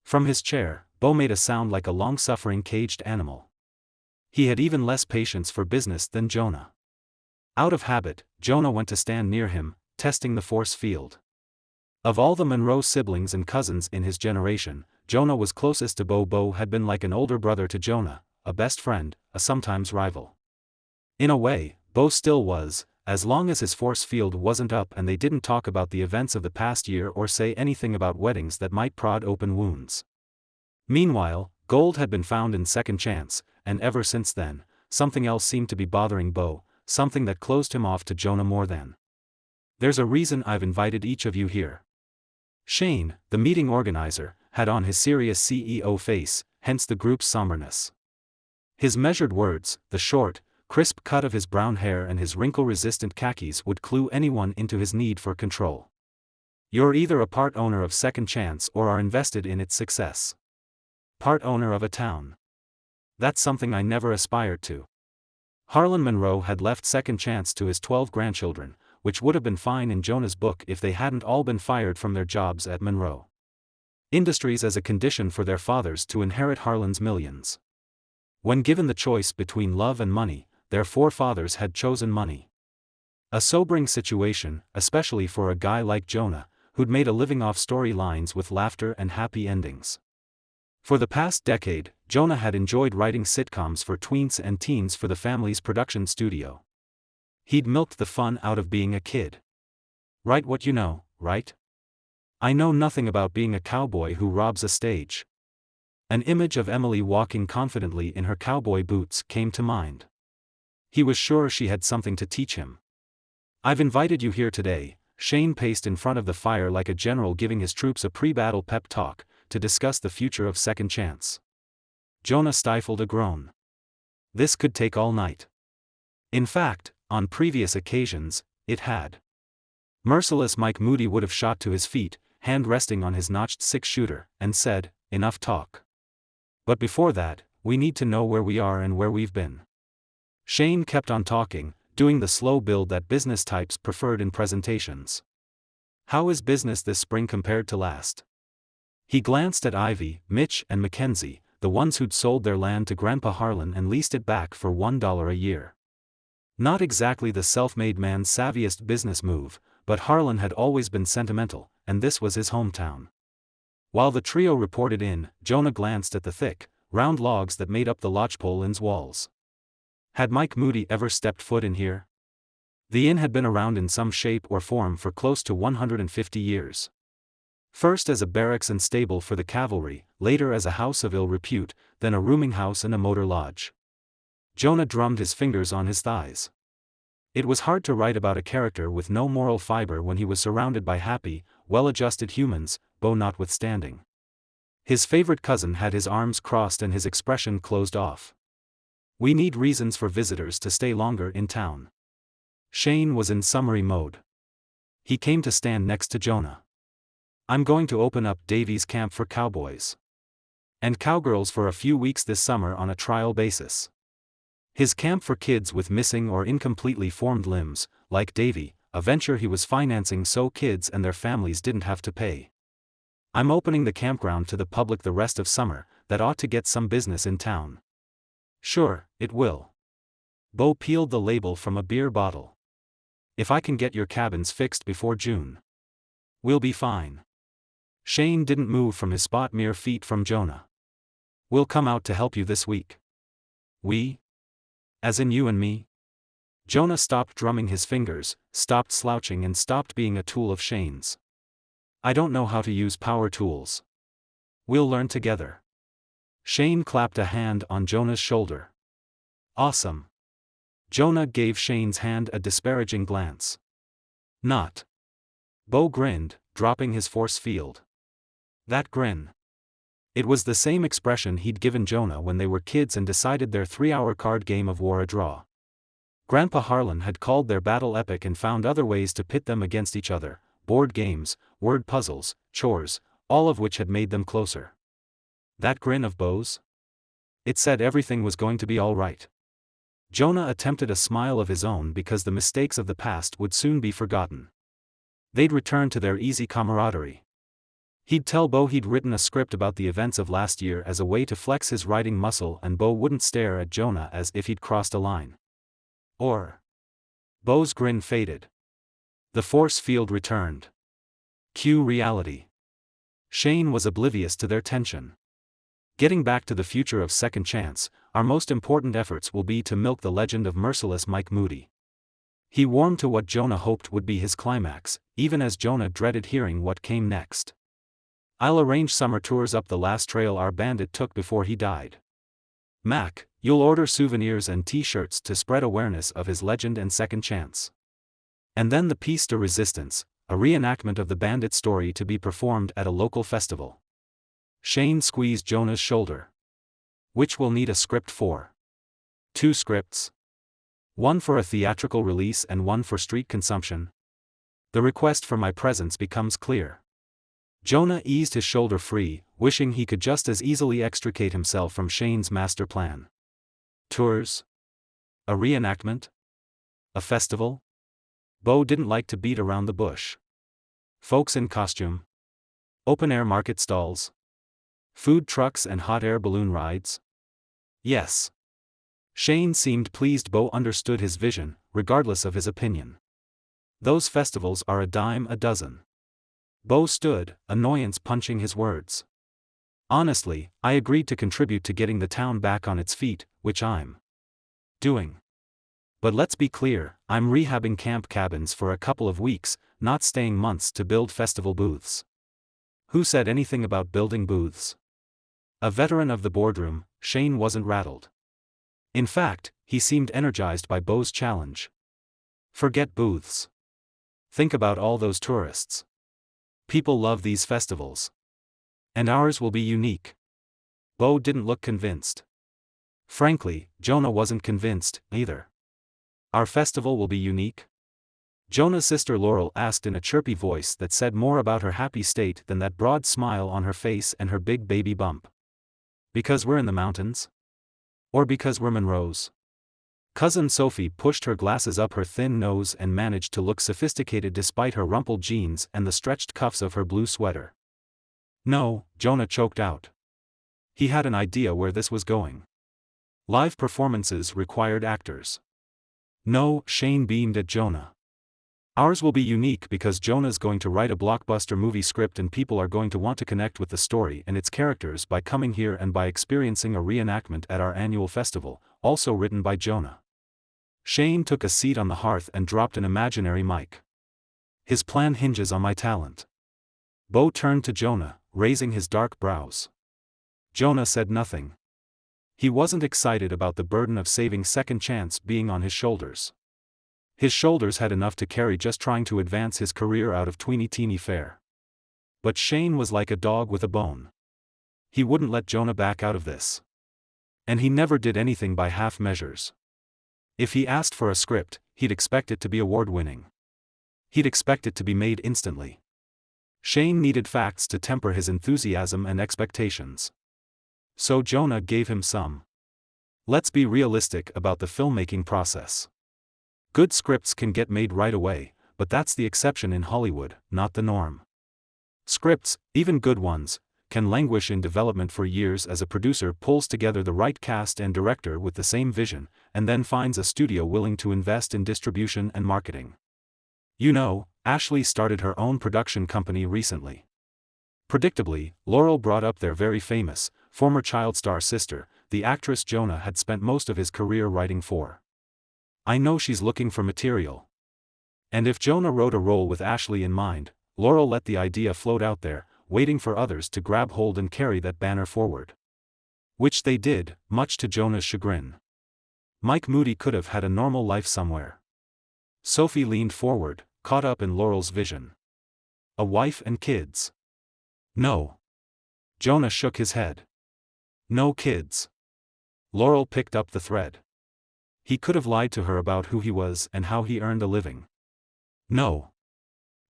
From his chair, Bo made a sound like a long-suffering caged animal. He had even less patience for business than Jonah. Out of habit, Jonah went to stand near him, testing the force field. Of all the Monroe siblings and cousins in his generation, Jonah was closest to Bo. Bo had been like an older brother to Jonah, a best friend, a sometimes rival. In a way, Bo still was, as long as his force field wasn't up and they didn't talk about the events of the past year or say anything about weddings that might prod open wounds. Meanwhile, gold had been found in Second Chance, and ever since then, something else seemed to be bothering Bo, something that closed him off to Jonah more than. There's a reason I've invited each of you here. Shane, the meeting organizer, had on his serious CEO face, hence the group's somberness. His measured words, the short, crisp cut of his brown hair and his wrinkle-resistant khakis would clue anyone into his need for control. You're either a part owner of Second Chance or are invested in its success. Part owner of a town. That's something I never aspired to. Harlan Monroe had left Second Chance to his 12 grandchildren, which would have been fine in Jonah's book if they hadn't all been fired from their jobs at Monroe Industries as a condition for their fathers to inherit Harlan's millions. When given the choice between love and money, their forefathers had chosen money. A sobering situation, especially for a guy like Jonah, who'd made a living off storylines with laughter and happy endings. For the past decade, Jonah had enjoyed writing sitcoms for tweens and teens for the family's production studio. He'd milked the fun out of being a kid. Write what you know, right? I know nothing about being a cowboy who robs a stage. An image of Emily walking confidently in her cowboy boots came to mind. He was sure she had something to teach him. I've invited you here today, Shane paced in front of the fire like a general giving his troops a pre-battle pep talk, to discuss the future of Second Chance. Jonah stifled a groan. This could take all night. In fact, on previous occasions, it had. Merciless Mike Moody would have shot to his feet, hand resting on his notched six-shooter, and said, "Enough talk. But before that, we need to know where we are and where we've been." Shane kept on talking, doing the slow build that business types preferred in presentations. How is business this spring compared to last? He glanced at Ivy, Mitch and Mackenzie, the ones who'd sold their land to Grandpa Harlan and leased it back for $1 a year. Not exactly the self-made man's savviest business move, but Harlan had always been sentimental, and this was his hometown. While the trio reported in, Jonah glanced at the thick, round logs that made up the lodgepole inn's walls. Had Mike Moody ever stepped foot in here? The inn had been around in some shape or form for close to 150 years. First as a barracks and stable for the cavalry, later as a house of ill repute, then a rooming house and a motor lodge. Jonah drummed his fingers on his thighs. It was hard to write about a character with no moral fiber when he was surrounded by happy, well-adjusted humans, Bo notwithstanding. His favorite cousin had his arms crossed and his expression closed off. We need reasons for visitors to stay longer in town. Shane was in summary mode. He came to stand next to Jonah. I'm going to open up Davy's Camp for cowboys and cowgirls for a few weeks this summer on a trial basis. His camp for kids with missing or incompletely formed limbs, like Davy, a venture he was financing so kids and their families didn't have to pay. I'm opening the campground to the public the rest of summer, that ought to get some business in town. Sure, it will. Bo peeled the label from a beer bottle. If I can get your cabins fixed before June, we'll be fine. Shane didn't move from his spot mere feet from Jonah. We'll come out to help you this week. We? As in you and me? Jonah stopped drumming his fingers, stopped slouching and stopped being a tool of Shane's. I don't know how to use power tools. We'll learn together. Shane clapped a hand on Jonah's shoulder. Awesome. Jonah gave Shane's hand a disparaging glance. Not. Bo grinned, dropping his force field. That grin. It was the same expression he'd given Jonah when they were kids and decided their 3-hour card game of war a draw. Grandpa Harlan had called their battle epic and found other ways to pit them against each other, board games, word puzzles, chores, all of which had made them closer. That grin of Bo's? It said everything was going to be all right. Jonah attempted a smile of his own because the mistakes of the past would soon be forgotten. They'd return to their easy camaraderie. He'd tell Bo he'd written a script about the events of last year as a way to flex his writing muscle and Bo wouldn't stare at Jonah as if he'd crossed a line. Or. Bo's grin faded. The force field returned. Cue reality. Shane was oblivious to their tension. Getting back to the future of Second Chance, our most important efforts will be to milk the legend of merciless Mike Moody. He warmed to what Jonah hoped would be his climax, even as Jonah dreaded hearing what came next. I'll arrange summer tours up the last trail our bandit took before he died. Mac, you'll order souvenirs and t-shirts to spread awareness of his legend and Second Chance. And then the piece de resistance, a reenactment of the bandit story to be performed at a local festival. Shane squeezed Jonah's shoulder. Which we'll need a script for. 2 scripts. One for a theatrical release and one for street consumption. The request for my presence becomes clear. Jonah eased his shoulder free, wishing he could just as easily extricate himself from Shane's master plan. Tours? A reenactment? A festival? Bo didn't like to beat around the bush. Folks in costume? Open-air market stalls? Food trucks and hot air balloon rides? Yes. Shane seemed pleased Bo understood his vision, regardless of his opinion. Those festivals are a dime a dozen. Bo stood, annoyance punching his words. Honestly, I agreed to contribute to getting the town back on its feet, which I'm doing. But let's be clear, I'm rehabbing camp cabins for a couple of weeks, not staying months to build festival booths. Who said anything about building booths? A veteran of the boardroom, Shane wasn't rattled. In fact, he seemed energized by Bo's challenge. Forget booths. Think about all those tourists. People love these festivals. And ours will be unique. Bo didn't look convinced. Frankly, Jonah wasn't convinced, either. Our festival will be unique? Jonah's sister Laurel asked in a chirpy voice that said more about her happy state than that broad smile on her face and her big baby bump. Because we're in the mountains? Or because we're Monroes? Cousin Sophie pushed her glasses up her thin nose and managed to look sophisticated despite her rumpled jeans and the stretched cuffs of her blue sweater. No, Jonah choked out. He had an idea where this was going. Live performances required actors. No, Shane beamed at Jonah. Ours will be unique because Jonah's going to write a blockbuster movie script and people are going to want to connect with the story and its characters by coming here and by experiencing a reenactment at our annual festival, also written by Jonah. Shane took a seat on the hearth and dropped an imaginary mic. His plan hinges on my talent. Bo turned to Jonah, raising his dark brows. Jonah said nothing. He wasn't excited about the burden of saving Second Chance being on his shoulders. His shoulders had enough to carry just trying to advance his career out of tweeny-teeny fare. But Shane was like a dog with a bone. He wouldn't let Jonah back out of this. And he never did anything by half measures. If he asked for a script, he'd expect it to be award-winning. He'd expect it to be made instantly. Shane needed facts to temper his enthusiasm and expectations. So Jonah gave him some. Let's be realistic about the filmmaking process. Good scripts can get made right away, but that's the exception in Hollywood, not the norm. Scripts, even good ones, can languish in development for years as a producer pulls together the right cast and director with the same vision, and then finds a studio willing to invest in distribution and marketing. You know, Ashley started her own production company recently. Predictably, Laurel brought up their very famous, former child star sister, the actress Jonah had spent most of his career writing for. I know she's looking for material. And if Jonah wrote a role with Ashley in mind, Laurel let the idea float out there, waiting for others to grab hold and carry that banner forward. Which they did, much to Jonah's chagrin. Mike Moody could have had a normal life somewhere. Sophie leaned forward, caught up in Laurel's vision. A wife and kids. No. Jonah shook his head. No kids. Laurel picked up the thread. He could have lied to her about who he was and how he earned a living. No.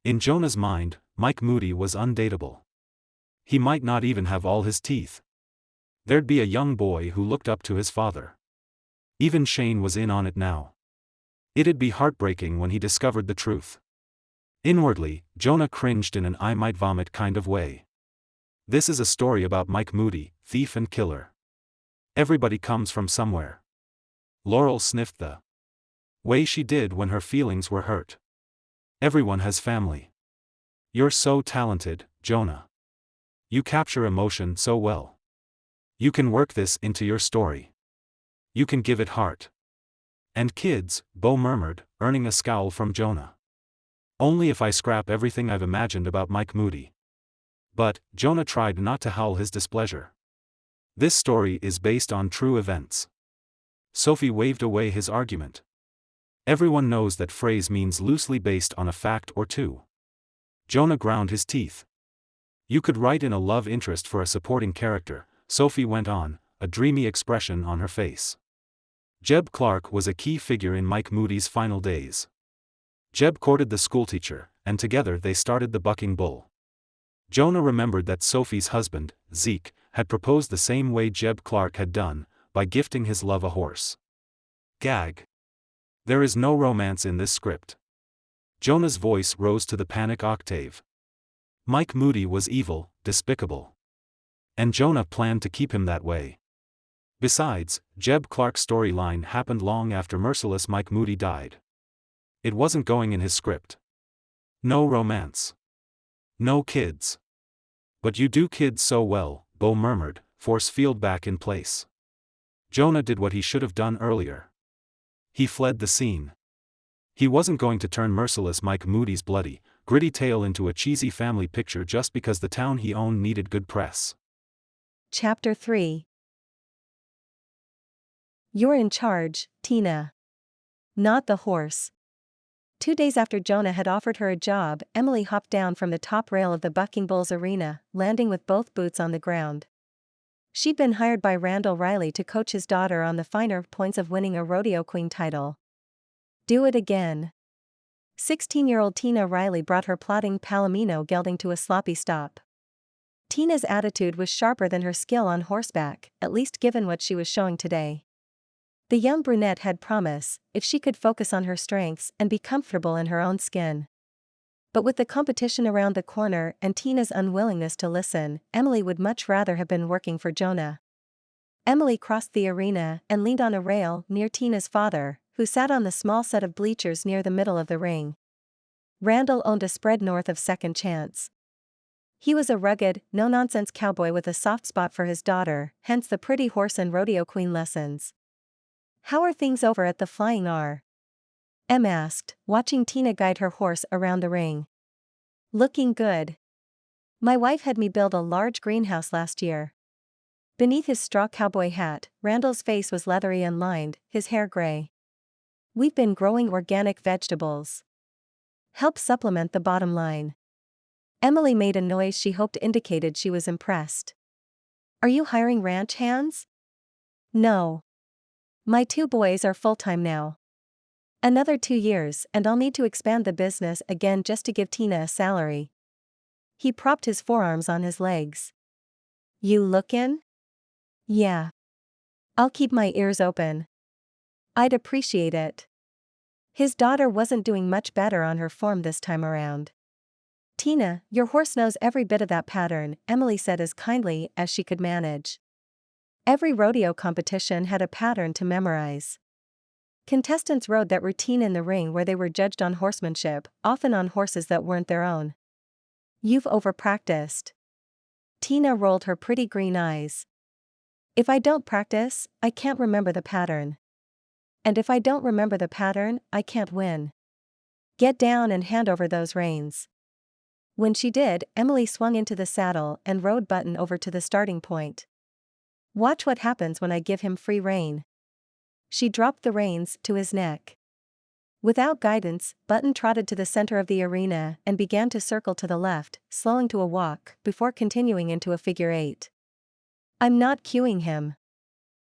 In Jonah's mind, Mike Moody was undateable. He might not even have all his teeth. There'd be a young boy who looked up to his father. Even Shane was in on it now. It'd be heartbreaking when he discovered the truth. Inwardly, Jonah cringed in an I might vomit kind of way. This is a story about Mike Moody, thief and killer. Everybody comes from somewhere. Laurel sniffed the way she did when her feelings were hurt. Everyone has family. You're so talented, Jonah. You capture emotion so well. You can work this into your story. You can give it heart. And kids, Bo murmured, earning a scowl from Jonah. Only if I scrap everything I've imagined about Mike Moody. But, Jonah tried not to howl his displeasure. This story is based on true events. Sophie waved away his argument. Everyone knows that phrase means loosely based on a fact or two. Jonah ground his teeth. You could write in a love interest for a supporting character, Sophie went on, a dreamy expression on her face. Jeb Clark was a key figure in Mike Moody's final days. Jeb courted the schoolteacher, and together they started the Bucking Bull. Jonah remembered that Sophie's husband, Zeke, had proposed the same way Jeb Clark had done, by gifting his love a horse. Gag. There is no romance in this script. Jonah's voice rose to the panic octave. Mike Moody was evil, despicable. And Jonah planned to keep him that way. Besides, Jeb Clark's storyline happened long after merciless Mike Moody died. It wasn't going in his script. No romance. No kids. But you do kids so well, Bo murmured, force Field back in place. Jonah did what he should have done earlier. He fled the scene. He wasn't going to turn merciless Mike Moody's bloody, gritty tale into a cheesy family picture just because the town he owned needed good press. Chapter 3. You're in charge, Tina. Not the horse. 2 days after Jonah had offered her a job, Emily hopped down from the top rail of the Bucking Bulls arena, landing with both boots on the ground. She'd been hired by Randall Riley to coach his daughter on the finer points of winning a rodeo queen title. Do it again. 16-year-old Tina Riley brought her plodding Palomino gelding to a sloppy stop. Tina's attitude was sharper than her skill on horseback, at least given what she was showing today. The young brunette had promise, if she could focus on her strengths and be comfortable in her own skin. But with the competition around the corner and Tina's unwillingness to listen, Emily would much rather have been working for Jonah. Emily crossed the arena and leaned on a rail near Tina's father, who sat on the small set of bleachers near the middle of the ring. Randall owned a spread north of Second Chance. He was a rugged, no-nonsense cowboy with a soft spot for his daughter, hence the pretty horse and rodeo queen lessons. "How are things over at the Flying R?" Em asked, watching Tina guide her horse around the ring. "Looking good. My wife had me build a large greenhouse last year." Beneath his straw cowboy hat, Randall's face was leathery and lined, his hair gray. "We've been growing organic vegetables. Help supplement the bottom line." Emily made a noise she hoped indicated she was impressed. "Are you hiring ranch hands?" "No. My 2 boys are full-time now. Another 2 years and I'll need to expand the business again just to give Tina a salary." He propped his forearms on his legs. "You lookin'?" "Yeah. I'll keep my ears open." "I'd appreciate it." His daughter wasn't doing much better on her form this time around. "Tina, your horse knows every bit of that pattern," Emily said as kindly as she could manage. Every rodeo competition had a pattern to memorize. Contestants rode that routine in the ring where they were judged on horsemanship, often on horses that weren't their own. "You've overpracticed." Tina rolled her pretty green eyes. "If I don't practice, I can't remember the pattern. And if I don't remember the pattern, I can't win. Get down and hand over those reins." When she did, Emily swung into the saddle and rode Button over to the starting point. "Watch what happens when I give him free rein." She dropped the reins to his neck. Without guidance, Button trotted to the center of the arena and began to circle to the left, slowing to a walk, before continuing into a figure 8. "I'm not cueing him."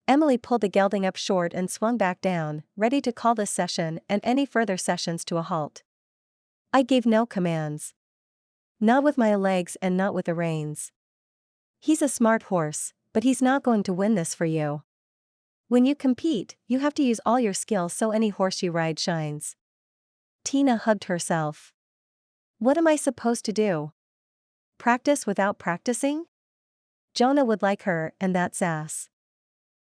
Emily pulled the gelding up short and swung back down, ready to call this session and any further sessions to a halt. "I gave no commands. Not with my legs and not with the reins. He's a smart horse, but he's not going to win this for you. When you compete, you have to use all your skill so any horse you ride shines." Tina hugged herself. "What am I supposed to do? Practice without practicing?" Jonah would like her and that sass.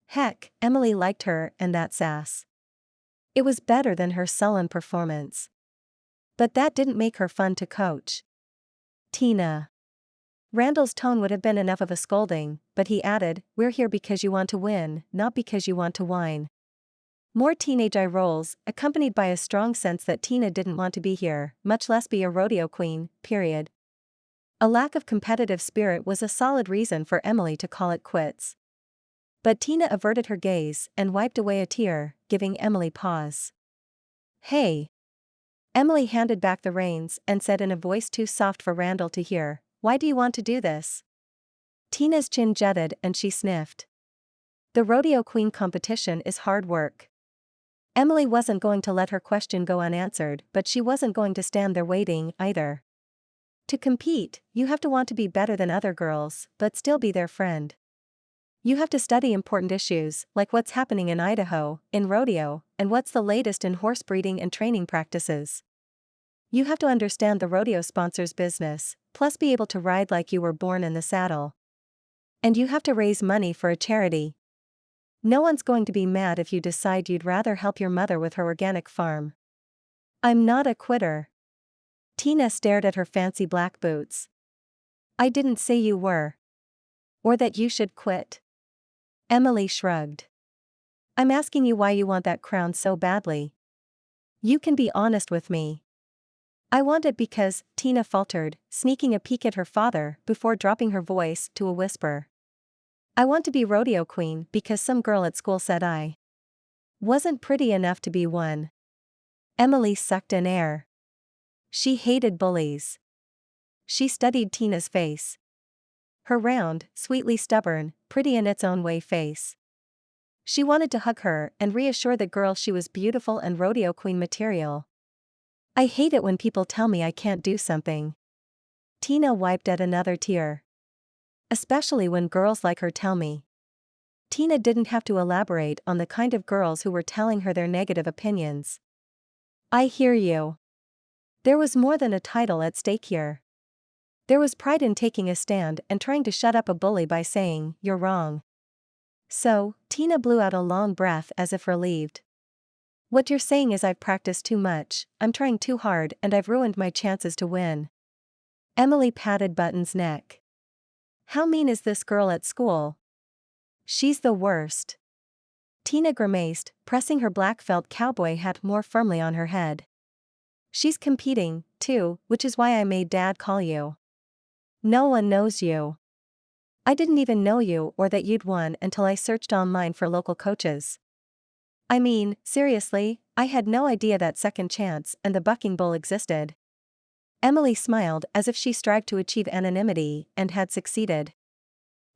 Heck, Emily liked her and that sass. It was better than her sullen performance. But that didn't make her fun to coach. "Tina." Randall's tone would have been enough of a scolding, but he added, "We're here because you want to win, not because you want to whine." More teenage eye rolls, accompanied by a strong sense that Tina didn't want to be here, much less be a rodeo queen, period. A lack of competitive spirit was a solid reason for Emily to call it quits. But Tina averted her gaze and wiped away a tear, giving Emily pause. "Hey." Emily handed back the reins and said in a voice too soft for Randall to hear, why do you want to do this? Tina's chin jutted and she sniffed. The rodeo queen competition is hard work. Emily wasn't going to let her question go unanswered, but she wasn't going to stand there waiting, either. To compete, you have to want to be better than other girls, but still be their friend. You have to study important issues, like what's happening in Idaho, in rodeo, and what's the latest in horse breeding and training practices. You have to understand the rodeo sponsor's business, plus be able to ride like you were born in the saddle. And you have to raise money for a charity. No one's going to be mad if you decide you'd rather help your mother with her organic farm. I'm not a quitter. Tina stared at her fancy black boots. I didn't say you were. Or that you should quit. Emily shrugged. I'm asking you why you want that crown so badly. You can be honest with me. I want it because, Tina faltered, sneaking a peek at her father before dropping her voice to a whisper. I want to be rodeo queen because some girl at school said I wasn't pretty enough to be one. Emily sucked in air. She hated bullies. She studied Tina's face. Her round, sweetly stubborn, pretty in its own way face. She wanted to hug her and reassure the girl she was beautiful and rodeo queen material. I hate it when people tell me I can't do something. Tina wiped at another tear. Especially when girls like her tell me. Tina didn't have to elaborate on the kind of girls who were telling her their negative opinions. I hear you. There was more than a title at stake here. There was pride in taking a stand and trying to shut up a bully by saying, "You're wrong." So, Tina blew out a long breath as if relieved. What you're saying is I've practiced too much, I'm trying too hard, and I've ruined my chances to win. Emily patted Button's neck. How mean is this girl at school? She's the worst. Tina grimaced, pressing her black felt cowboy hat more firmly on her head. She's competing, too, which is why I made Dad call you. No one knows you. I didn't even know you or that you'd won until I searched online for local coaches. I mean, seriously, I had no idea that Second Chance and the Bucking Bull existed. Emily smiled as if she strived to achieve anonymity and had succeeded.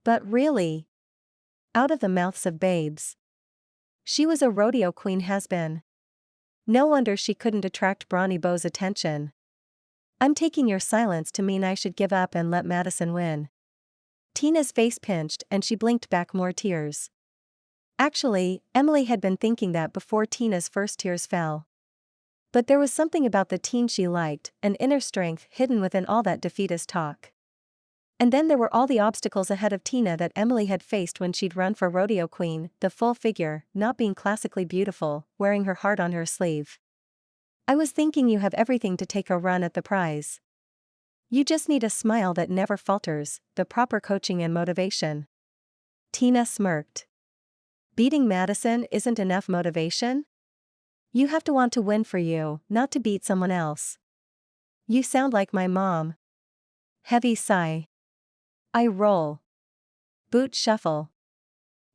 But really? Out of the mouths of babes. She was a rodeo queen has-been. No wonder she couldn't attract Brawny Beau's attention. I'm taking your silence to mean I should give up and let Madison win. Tina's face pinched and she blinked back more tears. Actually, Emily had been thinking that before Tina's first tears fell. But there was something about the teen she liked, an inner strength hidden within all that defeatist talk. And then there were all the obstacles ahead of Tina that Emily had faced when she'd run for rodeo queen, the full figure, not being classically beautiful, wearing her heart on her sleeve. I was thinking you have everything to take a run at the prize. You just need a smile that never falters, the proper coaching and motivation. Tina smirked. Beating Madison isn't enough motivation? You have to want to win for you, not to beat someone else. You sound like my mom. Heavy sigh. I roll. Boot shuffle.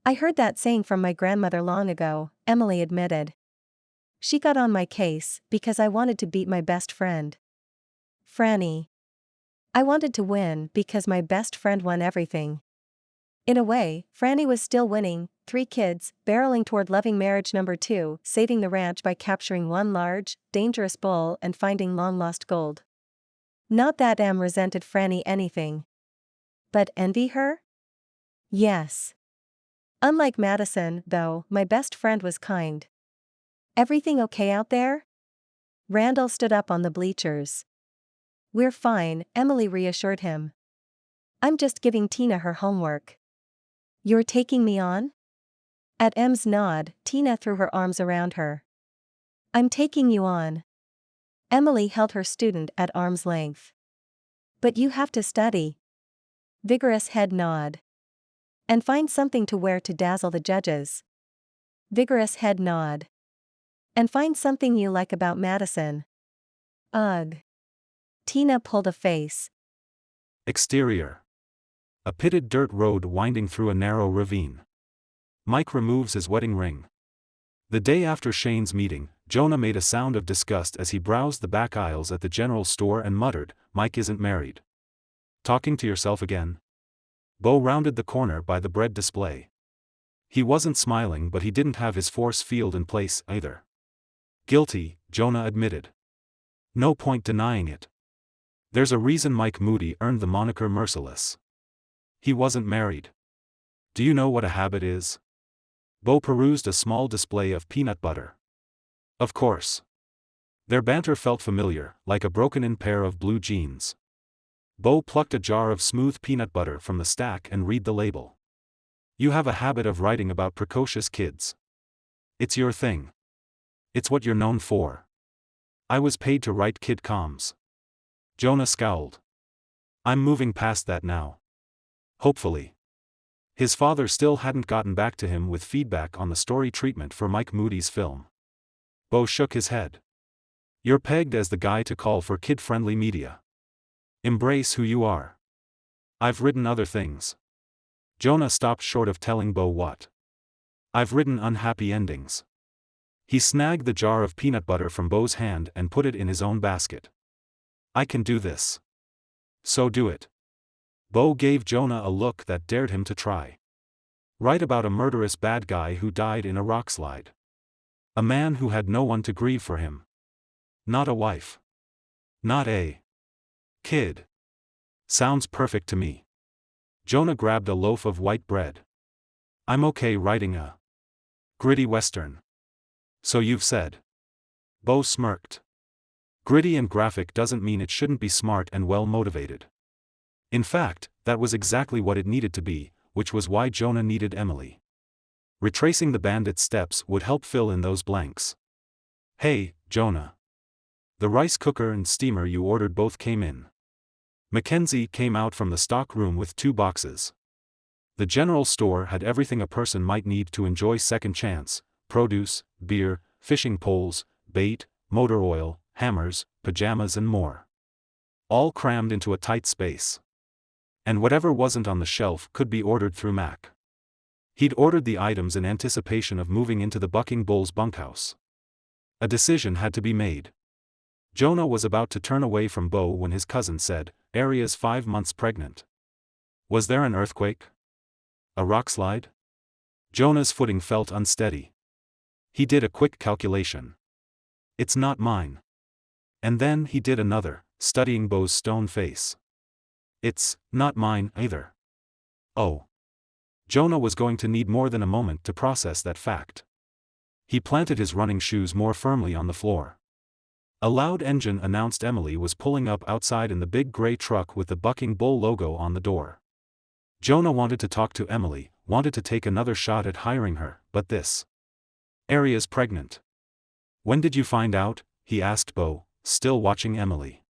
I heard that saying from my grandmother long ago, Emily admitted. She got on my case because I wanted to beat my best friend. Franny. I wanted to win because my best friend won everything. In a way, Franny was still winning, 3 kids, barreling toward loving marriage number 2, saving the ranch by capturing one large, dangerous bull and finding long-lost gold. Not that Em resented Franny anything. But envy her? Yes. Unlike Madison, though, my best friend was kind. Everything okay out there? Randall stood up on the bleachers. We're fine, Emily reassured him. I'm just giving Tina her homework. You're taking me on? At Em's nod, Tina threw her arms around her. I'm taking you on. Emily held her student at arm's length. But you have to study. Vigorous head nod. And find something to wear to dazzle the judges. Vigorous head nod. And find something you like about Madison. Ugh. Tina pulled a face. Exterior. A pitted dirt road winding through a narrow ravine. Mike removes his wedding ring. The day after Shane's meeting, Jonah made a sound of disgust as he browsed the back aisles at the general store and muttered, "Mike isn't married." Talking to yourself again? Bo rounded the corner by the bread display. He wasn't smiling, but he didn't have his force field in place either. Guilty, Jonah admitted. No point denying it. There's a reason Mike Moody earned the moniker Merciless. He wasn't married. Do you know what a habit is? Bo perused a small display of peanut butter. Of course. Their banter felt familiar, like a broken-in pair of blue jeans. Bo plucked a jar of smooth peanut butter from the stack and read the label. You have a habit of writing about precocious kids. It's your thing. It's what you're known for. I was paid to write kid coms. Jonah scowled. I'm moving past that now. Hopefully. His father still hadn't gotten back to him with feedback on the story treatment for Mike Moody's film. Bo shook his head. You're pegged as the guy to call for kid-friendly media. Embrace who you are. I've written other things. Jonah stopped short of telling Bo what. I've written unhappy endings. He snagged the jar of peanut butter from Bo's hand and put it in his own basket. I can do this. So do it. Bo gave Jonah a look that dared him to try. Write about a murderous bad guy who died in a rockslide. A man who had no one to grieve for him. Not a wife. Not a kid. Sounds perfect to me. Jonah grabbed a loaf of white bread. I'm okay writing a gritty western. So you've said. Bo smirked. Gritty and graphic doesn't mean it shouldn't be smart and well motivated. In fact, that was exactly what it needed to be, which was why Jonah needed Emily. Retracing the bandit's steps would help fill in those blanks. Hey, Jonah. The rice cooker and steamer you ordered both came in. Mackenzie came out from the stock room with 2 boxes. The general store had everything a person might need to enjoy second chance: produce, beer, fishing poles, bait, motor oil, hammers, pajamas and more. All crammed into a tight space. And whatever wasn't on the shelf could be ordered through Mac. He'd ordered the items in anticipation of moving into the Bucking Bull's bunkhouse. A decision had to be made. Jonah was about to turn away from Bo when his cousin said, Aria's 5 months pregnant. Was there an earthquake? A rockslide? Jonah's footing felt unsteady. He did a quick calculation. It's not mine. And then he did another, studying Bo's stone face. It's not mine either. Oh. Jonah was going to need more than a moment to process that fact. He planted his running shoes more firmly on the floor. A loud engine announced Emily was pulling up outside in the big gray truck with the Bucking Bull logo on the door. Jonah wanted to talk to Emily, wanted to take another shot at hiring her, but this. Aria's pregnant. When did you find out? He asked Bo, still watching Emily.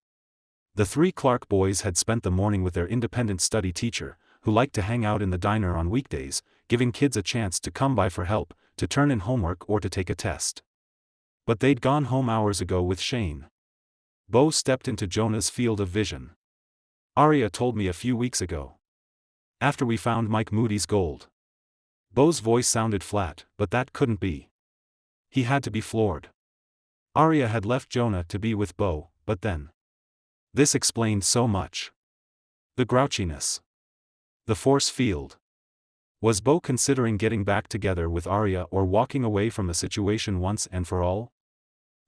The 3 Clark boys had spent the morning with their independent study teacher, who liked to hang out in the diner on weekdays, giving kids a chance to come by for help, to turn in homework or to take a test. But they'd gone home hours ago with Shane. Bo stepped into Jonah's field of vision. Aria told me a few weeks ago. After we found Mike Moody's gold. Bo's voice sounded flat, but that couldn't be. He had to be floored. Aria had left Jonah to be with Bo, but then. This explained so much. The grouchiness. The force field. Was Bo considering getting back together with Aria or walking away from the situation once and for all?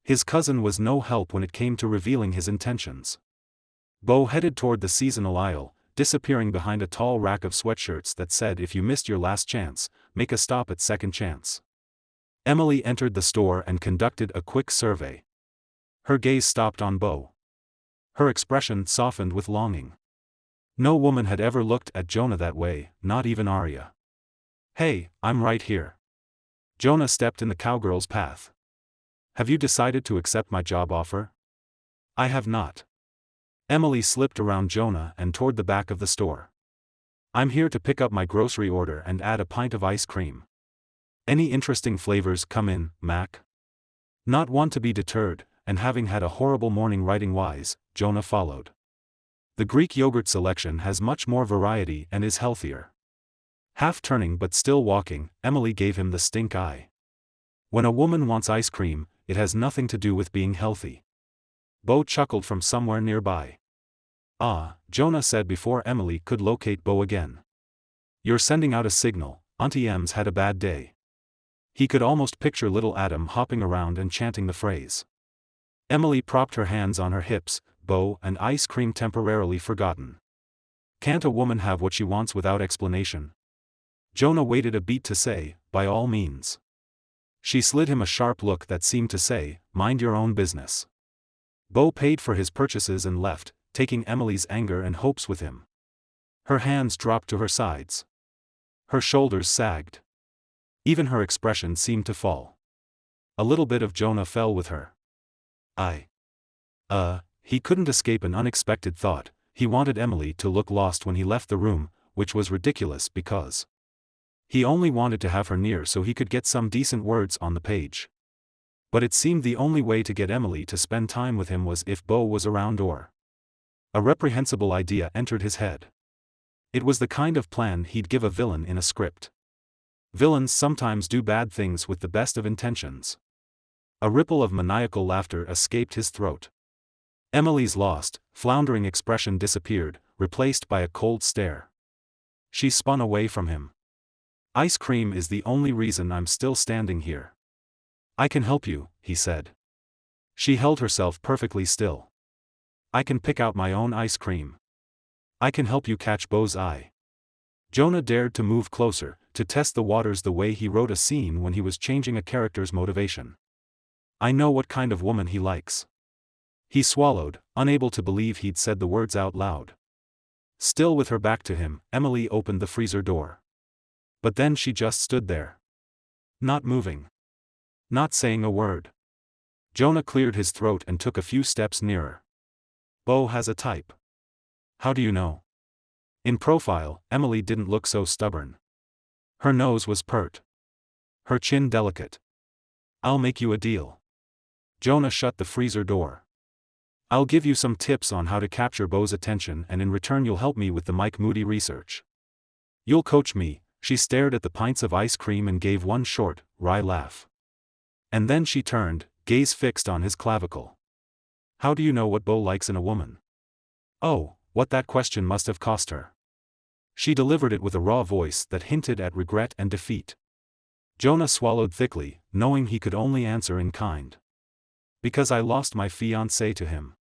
His cousin was no help when it came to revealing his intentions. Bo headed toward the seasonal aisle, disappearing behind a tall rack of sweatshirts that said if you missed your last chance, make a stop at second chance. Emily entered the store and conducted a quick survey. Her gaze stopped on Bo. Her expression softened with longing. No woman had ever looked at Jonah that way, not even Aria. Hey, I'm right here. Jonah stepped in the cowgirl's path. Have you decided to accept my job offer? I have not. Emily slipped around Jonah and toward the back of the store. I'm here to pick up my grocery order and add a pint of ice cream. Any interesting flavors come in, Mac? Not one to be deterred, and having had a horrible morning writing wise, Jonah followed. The Greek yogurt selection has much more variety and is healthier. Half turning but still walking, Emily gave him the stink eye. When a woman wants ice cream, it has nothing to do with being healthy. Bo chuckled from somewhere nearby. Ah, Jonah said before Emily could locate Bo again. You're sending out a signal, Auntie Em's had a bad day. He could almost picture little Adam hopping around and chanting the phrase. Emily propped her hands on her hips, Bo and ice cream temporarily forgotten. Can't a woman have what she wants without explanation? Jonah waited a beat to say, by all means. She slid him a sharp look that seemed to say, mind your own business. Bo paid for his purchases and left, taking Emily's anger and hopes with him. Her hands dropped to her sides. Her shoulders sagged. Even her expression seemed to fall. A little bit of Jonah fell with her. He couldn't escape an unexpected thought. He wanted Emily to look lost when he left the room, which was ridiculous because he only wanted to have her near so he could get some decent words on the page. But it seemed the only way to get Emily to spend time with him was if Bo was around, or a reprehensible idea entered his head. It was the kind of plan he'd give a villain in a script. Villains sometimes do bad things with the best of intentions. A ripple of maniacal laughter escaped his throat. Emily's lost, floundering expression disappeared, replaced by a cold stare. She spun away from him. Ice cream is the only reason I'm still standing here. I can help you, he said. She held herself perfectly still. I can pick out my own ice cream. I can help you catch Bo's eye. Jonah dared to move closer, to test the waters the way he wrote a scene when he was changing a character's motivation. I know what kind of woman he likes. He swallowed, unable to believe he'd said the words out loud. Still with her back to him, Emily opened the freezer door. But then she just stood there. Not moving. Not saying a word. Jonah cleared his throat and took a few steps nearer. Bo has a type. How do you know? In profile, Emily didn't look so stubborn. Her nose was pert. Her chin delicate. I'll make you a deal. Jonah shut the freezer door. I'll give you some tips on how to capture Bo's attention, and in return you'll help me with the Mike Moody research. You'll coach me. She stared at the pints of ice cream and gave one short, wry laugh. And then she turned, gaze fixed on his clavicle. How do you know what Bo likes in a woman? Oh, what that question must have cost her. She delivered it with a raw voice that hinted at regret and defeat. Jonah swallowed thickly, knowing he could only answer in kind. Because I lost my fiancée to him.